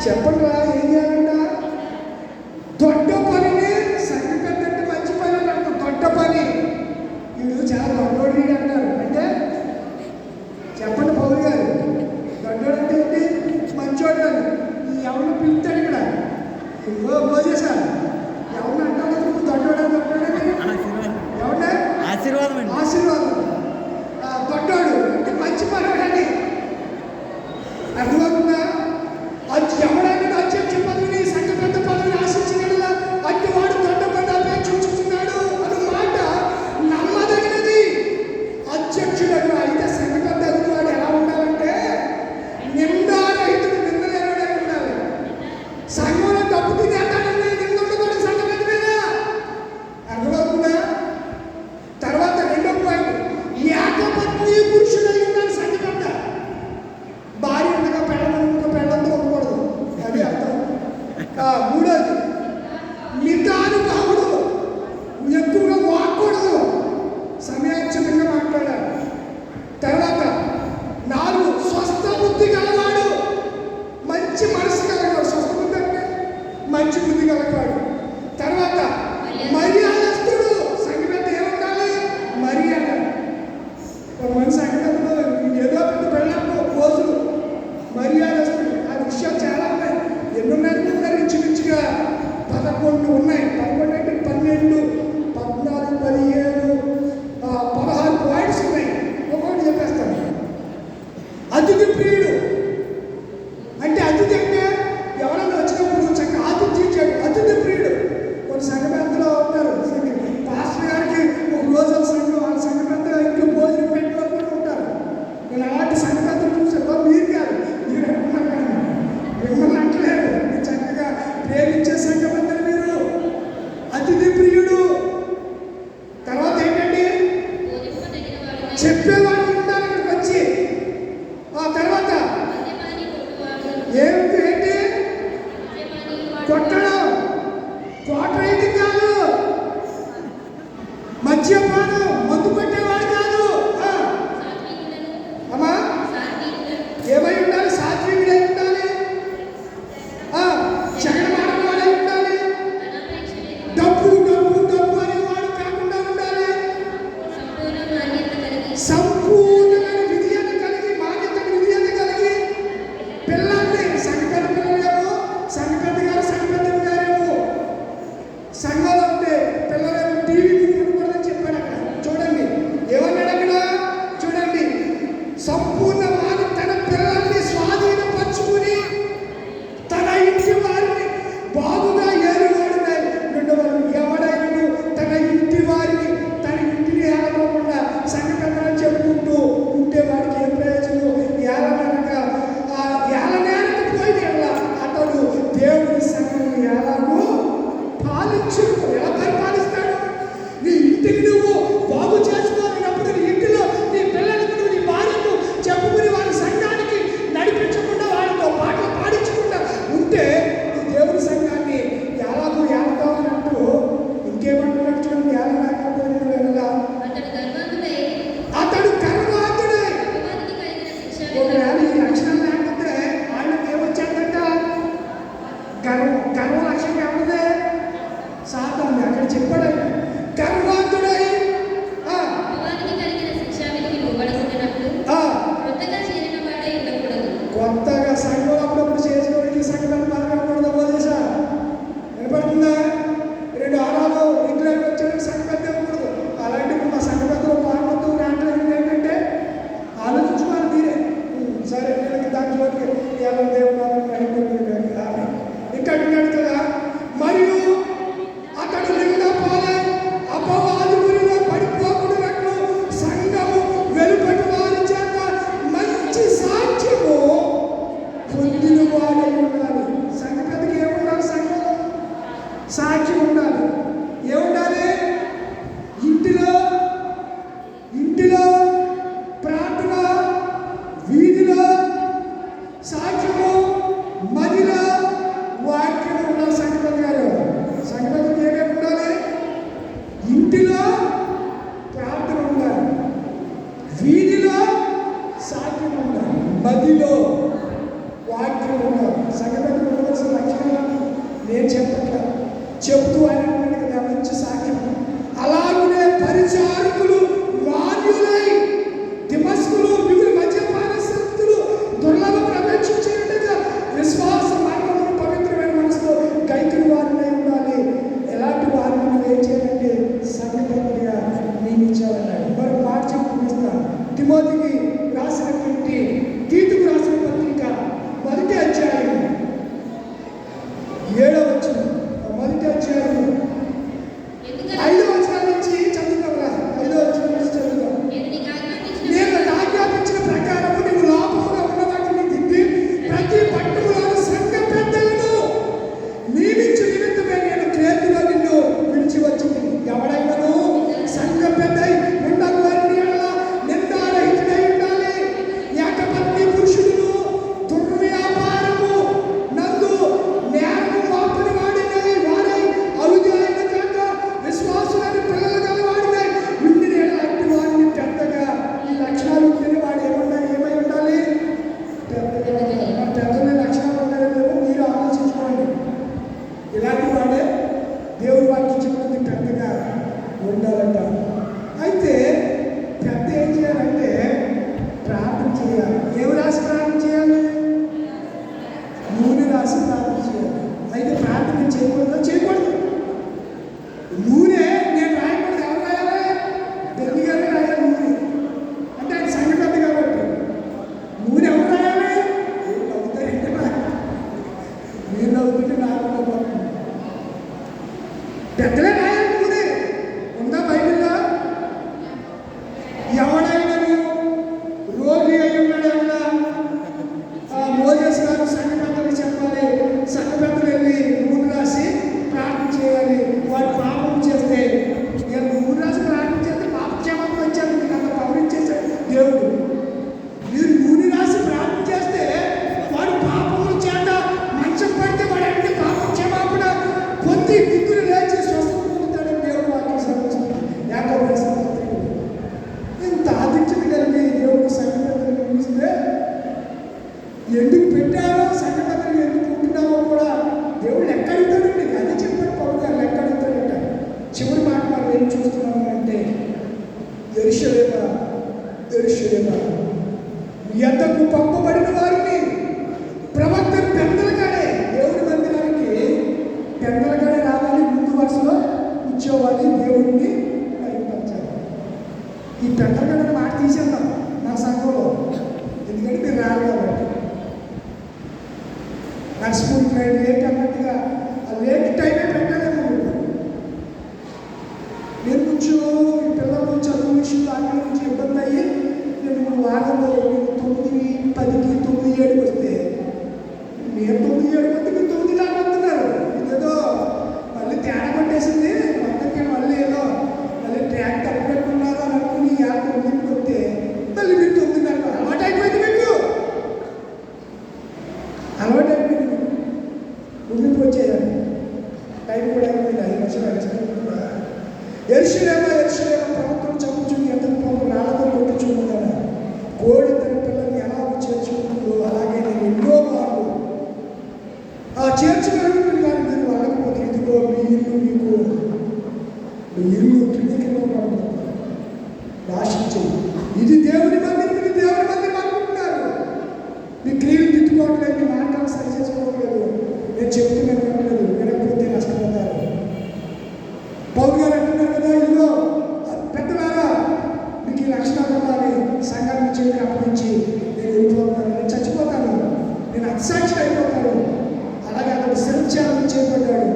చెప్పండి రా, ఏం చేయాలంట? దొడ్డ పనిని సంఘ పెద్ద అంటే మంచి పని అని అర్థం. దొడ్డ పని వీడు చాలా దొడ్డోడు అంటారు. అంటే చెప్పండి పౌరు గారు, దొడ్డోడు అంటే ఏంటి? మంచోడు అని. ఎవరిని పిలుస్తాడు ఇక్కడ? భోజేశారు ఎవరిని అంటారు? దొడ్డోడా దొడ్డోడని ఎవరినే? ఆశీర్వాదం అండి. ఆశీర్వాదం. దొడ్డోడు అంటే మంచి పని అని అర్థమవుతుందా? ఎవడైనా అధ్యక్ష పదవిని సంఘ పెద్ద పదవిని ఆశించినట్లా అట్టి వాడు దొడ్డ పని అపేక్షించుతున్నాడు అన్న మాట నమ్మదగినది. అధ్యక్షుడు అయితే సంఘ పెద్ద వాడు ఎలా ఉండాలంటే నిందారహితుడు, నిందలేనివాడై ఉండాలి. సంఘంలో డబ్బు తినేస్తాడని నింద ఉండకూడదు సంఘ పెద్ద మీద. అర్థమవుతుందా? తర్వాత రెండో పాయింట్, ఏకపత్ని పురుషుడై ఉండాలి సంఘ పెద్ద. భార్య ఉండగా పెళ్ళంతో ఉండకూడదు, అది అర్థం. మూడోది, నిదానుభావుడు, ఎక్కువగా వాడకూడదు, సమయోచితంగా మాట్లాడాలి. తర్వాత 4, స్వస్థ బుద్ధి గలవాడు, మంచి మనసు గలవాడు. స్వస్థ బుద్ధి అంటే మంచి బుద్ధి గలవాడు. తర్వాత మర్యాదస్తుడు, సంగతి ఏముండాలి? మర్యాద. కొంతమంది సంగతిలో ఏదో పెద్ద పెళ్ళాము రోజులు మర్యాదస్తుడు. ఆ విషయాలు చాలా ఉన్నాయి. ఎన్ని ఉన్నాయి? ఇంచుమించుగా 11 ఉన్నాయి. 11 అంటే 12, 14, 17, 16 పాయింట్స్ ఉన్నాయి. ఒక్కొక్కటి చెప్పేస్తాను. అతిథి ప్రియుడు అంటే అతిథి అంటే ఎవరైనా వచ్చినప్పుడు చక్కగా ఆతిథ్యించాడు. అతిథి ప్రియుడు. కొన్ని సంఘ పెద్దలో ఉంటారు. పాస్టర్ గారికి ఒక రోజు సంఘం వాళ్ళ సంఘ పెద్ద ఇంట్లో భోజనం పెట్టుకొని కూడా ఉంటారు. నేను అలాంటి సంఘ పెద్దలు చూసాను. మీరు కాదు, మీరు అనుకున్నారు కానీ మిమ్మల్ని అంటలేదు. మీరు చక్కగా ప్రేమించే సంఘ పెద్దలు మీరు. అతిథి ప్రియుడు. తర్వాత ఏంటండి? చెప్పేవాడు ఉండాలి ఇక్కడికి వచ్చి. ఆ తర్వాత ఏంటి? కొట్టడం, కోటరైతే కాదు. మద్యపానం, మందు కొట్టేవాడు కాదు. అమ్మా ఏమై ఉండాలి? సాత్వికుడై ఉండాలి. జగడమాడవాడై ఉండాలి. డబ్బు డబ్బు డబ్బు అనేవాడు కాకుండా ఉండాలి. సంపూర్ణమైన విధేయత కలిగి, మాన్యత విధేయత కలిగి పిల్లల్ని సంఘపెద్ద పిల్లలేమో, సంఘపెద్ద గారు సంఘపెద్ద గారేమో సంఘంలో ఉంటే పిల్లలేమో టీవీ ముట్టుకోకూడదని చెప్పాడు అక్కడ. చూడండి ఏమన్నాడు అక్కడ? చూడండి, సంపూర్ణ వారి తన పిల్లల్ని స్వాధీనపరుచుకుని తన ఇంటి వారిని బాగుగా ఏరువాడున్నాయి. రెండవది, ఎవడైనా తన ఇంటి వారిని తన ఇంటిని ఏలకుండా సంఘ పెద్దలని చెప్పుకుంటూ ఉంటే వాడికి ఏం ప్రయోజనం? ఏలనగా ఏలనేలకు పోయిన అతడు దేవుని సంఘం ఎలాగో పాలించు. ఎలా పరిపాలిస్తాడు? నీ ఇంటిని నువ్వు బాగు చేసుకోవాలన్నప్పుడు నీ ఇంటిలో నీ పిల్లలకు నువ్వు నీ భార్యకు చెప్పుకుని వారి సంఘానికి నడిపించకుండా వారితో పాటలు పాడించకుండా ఉంటే ఈ దేవుని సంఘాన్ని ఎలాగో ఏలతామని అంటూ ఇంకేమంటున్నట్టు చూడండి. ఏలలేకపోయిన వేళ అతడు గర్వాంతుడై. ఒకవేళ ఈ లక్షణం లేకపోతే ఆయనకు ఏమొచ్చాడంట? గర్వ లక్షణం ఏమన్నదే? సాతాను. అక్కడ చెప్పాడు గర్వాంతుడై. కొత్తగా సంఘం అప్పుడప్పుడు చేసుకోవడానికి సంఘం పాల్గొనకూడదు. పోలీసా వినపడుతుందా? 2 ఆరాలు ఇంట్లోకి వచ్చాడు సంఘ పెద్ద ఇవ్వకూడదు. అలాంటి మా సంఘ పెద్దలు పాల్గొంటూ రావట్లేదు. ఏంటంటే ఆలోచించుకోవాలి మీరే. సరే నేను దాని చోటుకి ఎలా దేవుడు ఇంకా అంటున్నాడు కదా. మరియు అతడు నిండా పాలై అపవాదులో పడిపోకున్నట్లు సంఘము వెలుపటి వారి చేత మంచి సాక్ష్యము పొందిన వాడై ఉండాలి. సంఘ పెద్దకి ఏముండాలి? సంఘంలో సాక్ష్యం ఉండాలి. ఏముండాలి? ఇంటిలో ప్రార్థన, వీధిలో సాక్ష్యము, మదిలో వాక్యం ఉండాలి. సంఘపతి గారు, సంఘపతికి ఏమేమి ఉండాలి? ఇంటిలో ప్రార్థన ఉండాలి. చెబుతూ ఆయన అంటున్నాడు కదా మంచి సాక్ష్యం. అలాగనే పరిచారకులు మాన్యులై దిమస్కులు మిగులు మద్యపానసక్తులు దుర్లభం అపేక్షించినట్టుగా విశ్వాస మార్గంలో పవిత్రమైన మనసుతో గైకుని వారినై ఉండాలి. ఎలాంటి వారిని మనం ఏం చేయాలంటే సంఘటనగా నియమించాలన్నాడు. మరి మాట చెప్పిస్తాను. తిమోతికి రాసినటువంటి తీతుకు రాసిన పత్రిక 1వ అధ్యాయం 7వ వచనం, 1వ అధ్యాయం 5వ వచనం నుంచి చదువుతాం. 5వ వచనం నుంచి చదువుతాం. నేను ఆజ్ఞాపించిన ప్రకారము నీవు లోపముగా ఉన్న వాటిని తిప్పి ప్రతి పట్టణంలోని సంఘ పెద్దలను నియమించు నిమిత్తమే నేను క్రేతులో నిన్ను విడిచి వచ్చింది. ఎవడైనాను సంఘ పెద్ద ఉండకు వారిని ఎడల నిందారహితుడై ఉండాలి. ఏకపత్ని పురుషుడును దుర్వ్యాపారము నందు నేరము మోపని వాడినై వారై అలుగైన కాక విశ్వాసులని పిల్లలు గలవాడినై ఉండిన ఎడల అట్టి వారిని పెద్దగా ఈ లక్షణాలు ఉండిన వాడు ఏమై ఉండాలి? పెద్దగా ఉండాలి. మన పెద్దల లక్షణాలు ఉన్నాయో మీరు ఆలోచించుకోండి. ఇలాంటి వాడే దేవుడి వాక్యం చెప్తుంది పెద్దగా ఉండాలంట. అయితే పెద్ద ఏం చేయాలంటే ప్రార్థన చేయాలి. ఏమి రాసి ప్రార్థన చేయాలి? నూనె రాసి ప్రార్థన చేయాలి. అయితే ప్రార్థన చేయకూడదా? చేయకూడదు. నూనె నేను రాయకూడదు. ఎవరు రాయాలి? పెళ్లి గారే రాయాలి నూనె. అంటే ఆయన సంఘ పెద్ద కాబట్టి నూనె ఎవరు రాయాలి? ఏం నవ్వుతారంటే మీరు నవ్వుతుంటే నాకు నవ్వుతుంది. పెద్దలే రాయాలి నూనె. ఉందా బైబిల్లో? ఎవడైనాను రోగి అయి ఉన్నాడేమన్నా మోజేస్ గారు సంఘ పెద్దలు చెప్పాలి. సంఘ పెద్దలు వెళ్ళి నూనె రాసి ప్రార్థన చేయాలి. వాడు పాపం చేస్తే నేను నూనె రాసి ప్రార్థన చేస్తే పాప క్షేమం వచ్చాను. మీకు అంత పవరించేశాడు దేవుడు. మీరు నూనె రాసి ప్రార్థన చేస్తే వాడు పాపముల చేత మంచం పడితే వాడు అన్ని పాప క్షమాపణ పొంది దిక్కులు లేచి స్వస్థత పొందుతాడని దేవుడు వాక్యం సెలవిస్తుంది. యాకోబు రాసిన పత్రిక. ఇంత ఆతిథ్యత కలిగి దేవుడు సంఘటనలు నిర్మిస్తే ఎందుకు పెట్టారో సంఘటనలు ఎందుకు ఉంటున్నామో కూడా దేవుడు లెక్క అడుగుతాడండి. అదే చెప్పాడు పౌలు గారు, లెక్క అడుగుతాడంట. చివరి మాట మనం ఏం చూస్తున్నాము అంటే యెరూషలేమా యెరూషలేమా ఎంతకు పంపబడిన వారిని ప్రవక్త పెద్దలగానే దేవుడి మందిరానికి పెద్దలగానే రావాలి. ముందు వరుసలో కూర్చోవాలి. దేవుడిని మహిమపరచాలి. ఈ పెద్దలగానే మాట తీసేద్దాం మన సంఘంలో. ఎందుకంటే మీరు రారు కాబట్టి. నర్స్పూర్ ట్రైన్ లేట్ అన్నట్టుగా ఆ లేట్ టైమే పెట్టాలేమో. నేను కొంచెం ఈ పిల్లలు చదువు విషయంలో ఆటల నుంచి ఇబ్బంది అయ్యి నేను 3 వారాల్లో 9, 10కి 9, 7కి వస్తే నేను 9, 7 మందికి 9 దాకా వస్తున్నారు. ఇదేదో మళ్ళీ తేడా పట్టేసింది. మొత్తంగా మళ్ళీ ఏదో మళ్ళీ ట్రాక్ తప్పుపెట్టుకున్నారు అని అనుకుని 9కి వస్తే మళ్ళీ మీరు 9 దాకా అలవాటు అయిపోయింది. మీకు అలవాటు అయిపోయింది. ముందుకు వచ్చేయాలి. టైం కూడా అయిపోయింది. 5 నిమిషాలు యెరూషలేమా యెరూషలేమా ప్రభుత్వం చంపుచుని ఎంతకు పంపు రాళ్ళతో కొట్టుచున్నాను. కోడి తన పిల్లల్ని ఎలా చేర్చుకుంటుందో అలాగే నేను ఎన్నో మార్లు చేర్చుకోవడం కానీ మీరు వాళ్ళకపోతే ఇదిగో మీ ఇల్లు మీకు మీ ఇల్లు కిందికిలో పడుతుంది. నాశించదు. ఇది దేవుని మందిరం. ఇది దేవుని మందిరం అనుకుంటున్నారు. మీ క్రియలు తిట్టుకోవట్లేదు. మీ మాటలు సరి చేసుకోవట్లేదు. నేను చెప్తున్నాను అనట్లేదు. వినకపోతే నష్టపోతారు. పౌలు గారు అంటున్నారు కదా, ఇదిగో పెద్దలారా మీకు ఈ లక్షణాలు ఉండాలి. సంఘాన్ని చేతికి అప్పగించి నేను వెళ్ళిపోతాను, నేను చచ్చిపోతాను, నేను అతిసాక్షి అయిపోతాను. అలాగే అతను శిరఛేదనం చేయబడ్డాడు.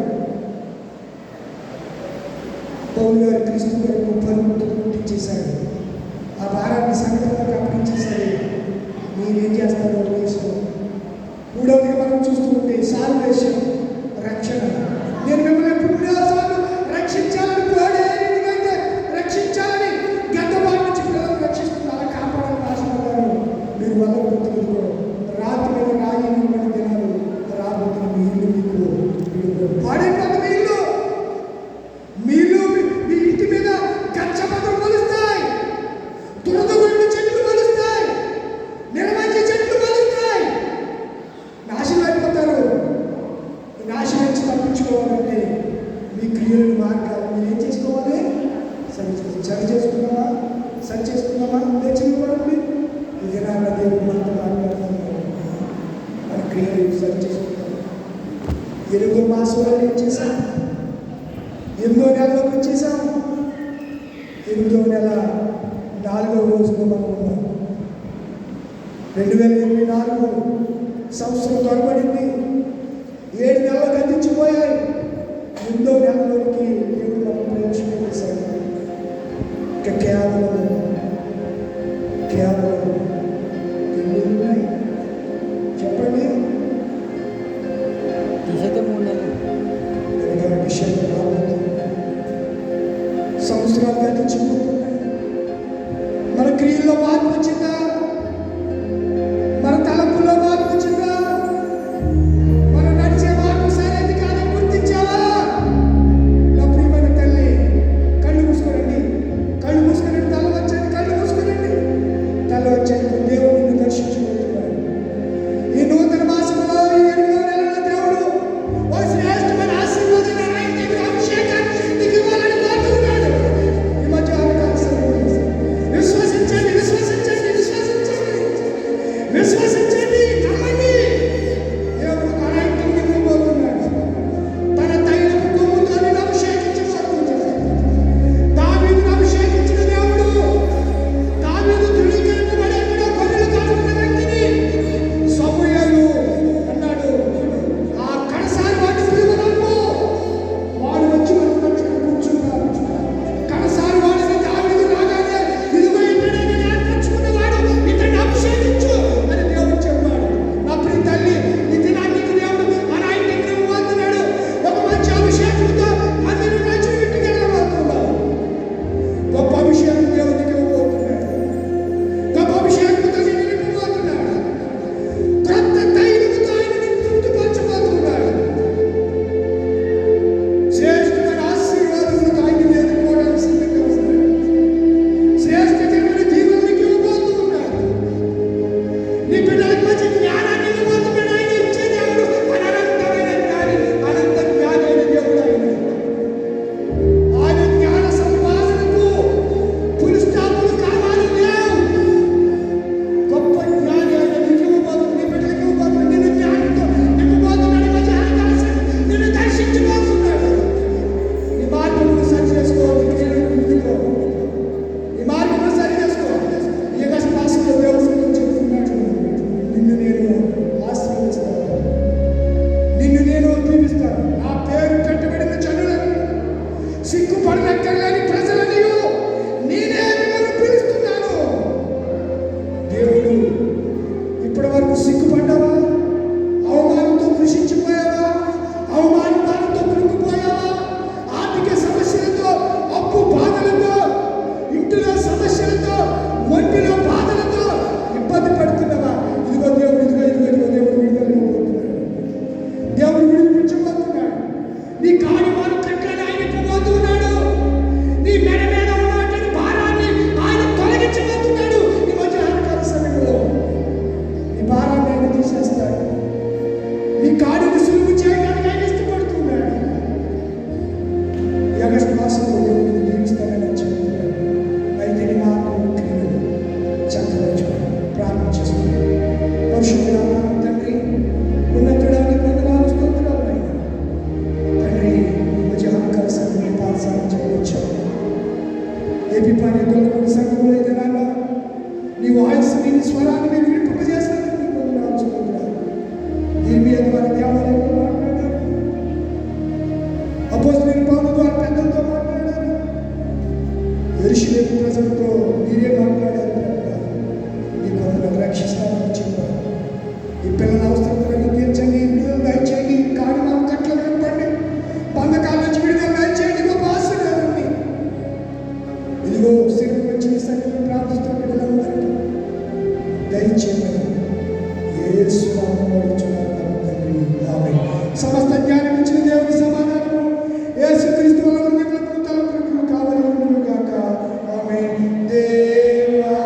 పౌలు గారు క్రీస్తు గారు పరుగుతో పుట్టించేశాడు. ఆ భారాన్ని సంఘటనకు అప్పగించేశాడు. మీరేం చేస్తారో వేసుకో. 3వదిగా మనం చూస్తూ ఉంటే సాల్వేషన్, రక్షణ. నేను మిమ్మల్ని ఎప్పుడు 3 సార్లు రక్షించాలని కోడే. ఎందుకంటే రక్షించాలని గడ్డబాటు నుంచి పిల్లలు రక్షిస్తుంది. అలా కాపాడాలని ఆశపడ్డారు. మీరు వల్ల గుర్తుకు రాత్రి మీద రాయి నిలబడి దినాలు రాబోతున్న మీ ఇల్లు మీకు పాడైపోతుంది. మీ ఇల్లు మీ ఇంటి మీద గచ్చపత్రం మొలుస్తాయి. దురదగొండ చెట్లు మొలుస్తాయి. రోజులు ఏం చేశాం? 8వ నెలలోకి వచ్చేసాం. 8వ నెల 4వ రోజులో మనం ఉన్నాం. 2024 సంవత్సరం త్వరపడింది. 7 నెలలు గతించిపోయాయి. 8వ నెలలోకి దేవుడు మనం ప్రవేశపెట్టేశాడు. ఇక కేవలం ఎన్ని ఉన్నాయి చెప్పండి? తీసైతే 3 నెలలు. డిసెంబర్ రాబోతుంది. సంవత్సరాలు గతించిపోతున్నాయి. మన క్రియల్లో మార్పు వచ్చిందా? మన తలంపుల్లో మార్పు వచ్చిందా? మనం నడిచే మార్పు సరైనది కాదని గుర్తించావా? నా ప్రియమైన తల్లి, కళ్ళు మూసుకోనండి, కళ్ళు మూసుకోనండి, తల వచ్చండి, కళ్ళు మూసుకోనండి, తల వచ్చండి. దేవుడు నిన్ను దర్శించబోతున్నాడు. ఈ నూతన మాసంలో, ఈ 8వ నెలలో దేవుడు ఓ శ్రేష్టమైన ఆశీర్వాదాన్ని, అభిషేకాన్ని నీకు ఇవ్వాలని కోరుతున్నాడు. ఈ మధ్య విశ్వసించండి, విశ్వసించండి, విశ్వసించండి, విశ్వసించండి, నమ్మండి. దేవుడు తన ఇంటిని నింపబోతున్నాడు. తన తైలపు కొమ్ముతో నిన్ను అభిషేకించబోతున్నాడు. దావీదును అభిషేకించిన దేవుడు, దావీదు ధృవీకరించబడి ఎక్కడో గొర్రెలు కాచుకున్న వ్యక్తిని సమూయేలు అన్నాడు, ఆ కడసారి వాడిని పిలువనమ్ము. వాడు వచ్చి మన పక్షాన కూర్చున్నాడు. కడసారి వాడిని దావీదు రాగానే, ఇదిగో ఇతడే నేను ఏర్పరచుకున్నవాడు, ఇతన్ని అభిషేకించు అని దేవుడు చెప్పాడు. నా ప్రియ తల్లి, ఈ దినానికి దేవుడు మన ఇంటికి నింపబోతున్నాడు. ఒక మంచి అభిషేకంతో అందరూ మంచి ఇంటికి వెళ్ళబోతున్నారు. గొప్ప అభిషేకం దేవుడికి ఇవ్వబోతున్నాడు. గొప్ప అభిషేకంతో నిన్ను నింపబోతున్నాడు. క్రొత్త తైలముతో ఆయన నిన్ను తృప్తిపరచబోతున్నాడు. శ్రేష్టమైన ఆశీర్వాదములతో ఆయన ఎదుర్కోవడానికి సిద్ధంగా ఉన్నాడు. శ్రేష్టమైన దీవెనలకు ఇవ్వబోతున్నాడు. నీ బిడ్డలకు మంచి జ్ఞానాన్ని ఇవ్వబోతున్నాడు. ఆయన ఇచ్చే దేవుడు అనంతమైన జ్ఞాని, అనంత జ్ఞాని అయిన దేవుడు ఆయన. ఆయన జ్ఞాన సంపాదనకు ఫుల్ స్టాపులు కావాలి లేవు. గొప్ప జ్ఞాని ఆయన నీకు ఇవ్వబోతున్నాడు. నీ బిడ్డలకు ఇవ్వబోతున్నాడు. నిన్ను జ్ఞానంతో నింపబోతున్నాడు. ఈ మధ్య నిన్ను దర్శించబోతున్నాడు. నీ మార్గమును సరి చేసుకో. నీ మార్గమును సరి చేసుకో. ఈ ఆగస్టు మాసంలో దేవుడు నీకు చెప్తున్నాడు, నిన్ను నేను ఆశీర్వదిస్తాను, నిన్ను నేను దీవిస్తాను. నా పేరు పెట్టబడిన జనులను, సిగ్గుపడనక్కర్లేని ప్రజలని నేనే మిమ్మల్ని పిలుస్తున్నాను. దేవుడు ఇప్పటి వరకు సిగ్గుపడ్డావా? అవమానంతో కృషించిపోయావా? అవమానంతో కృంగిపోయావా? ఆర్థిక సమస్యలతో, అప్పు బాధలతో, ఇంటిలో సమస్యలతో, ఒంటిలో బాధలతో ఇబ్బంది పడుతున్నావా? ఇదిగో దేవుడు, దేవుడు విడుదల ఇవ్వబోతున్నాడు. దేవుడు విడిపించబోతున్నాడు. నీ కాడివారు కట్లని ఆయన ఇవ్వబోతున్నాడు. నీ మెడ మీద ఉన్నటువంటి భారాన్ని ఆయన తొలగించబోతున్నాడు. ఈ మధ్య ఆదికాల సమయంలో నీ భారాన్ని ఆయన తీసేస్తాడు. నీ కాడిని సులువు చేయడానికి ఆయన ఇష్టపడుతున్నాడు. ఈ ఆగస్టు మాసంలో దేవుడు నిన్ను దీవిస్తానని చెప్తున్నాడు. అయితే నీ మార్పు క్రియలు చక్కదించుకోండి. ప్రార్థన చేస్తున్నాడు. పరిశుద్ధుడా నా తండ్రి, ఉన్నతుడా నీకు వందనాలు, స్తోత్రాలు నాయనా. తండ్రి, ఈ మధ్య ఆదికాల సమయంలో పాఠశాల చదివించావు. ఏపీ పానీయ సంఘంలో ఏదైనా నీ వాయిస్, నీ స్వరాన్ని మీరు వినిపింపజేసినందుకు నీకు వందనాలు, స్తోత్రాలు. ఇర్మియా ద్వారా దేవాలయంలో మాట్లాడారు. అపోస్తలుల పౌలు ద్వారా పెద్దలతో మాట్లాడారు. యెరూషలేము ప్రజలతో మీరే మాట్లాడారు. నీకు వందనాలు. రక్షిస్తానని చెప్పారు. ఈ పిల్లల అవసరతలను తీర్చండి, విడుదల దయచేయండి. కాడిమాల కట్ల విప్పండి, బంధకాల నుంచి విడుదల దయచేయండి. గొప్ప ఆశీర్వాదాన్ని ఇదిగో సిరుకు వచ్చి నీ సన్నిధిలో ప్రార్థిస్తున్న బిడ్డలందరికీ దయచేయమని యేసు నామములో అడుగుచున్నాను తండ్రి. ఆమేన్. సమస్త జ్ఞానం ఇచ్చిన దేవుని సమాధానము యేసుక్రీస్తు వలన మిమ్మల్ని తలపులకు కావాలి గాక. ఆమేన్. దేవా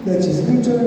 దయచేసి కూర్చోండి.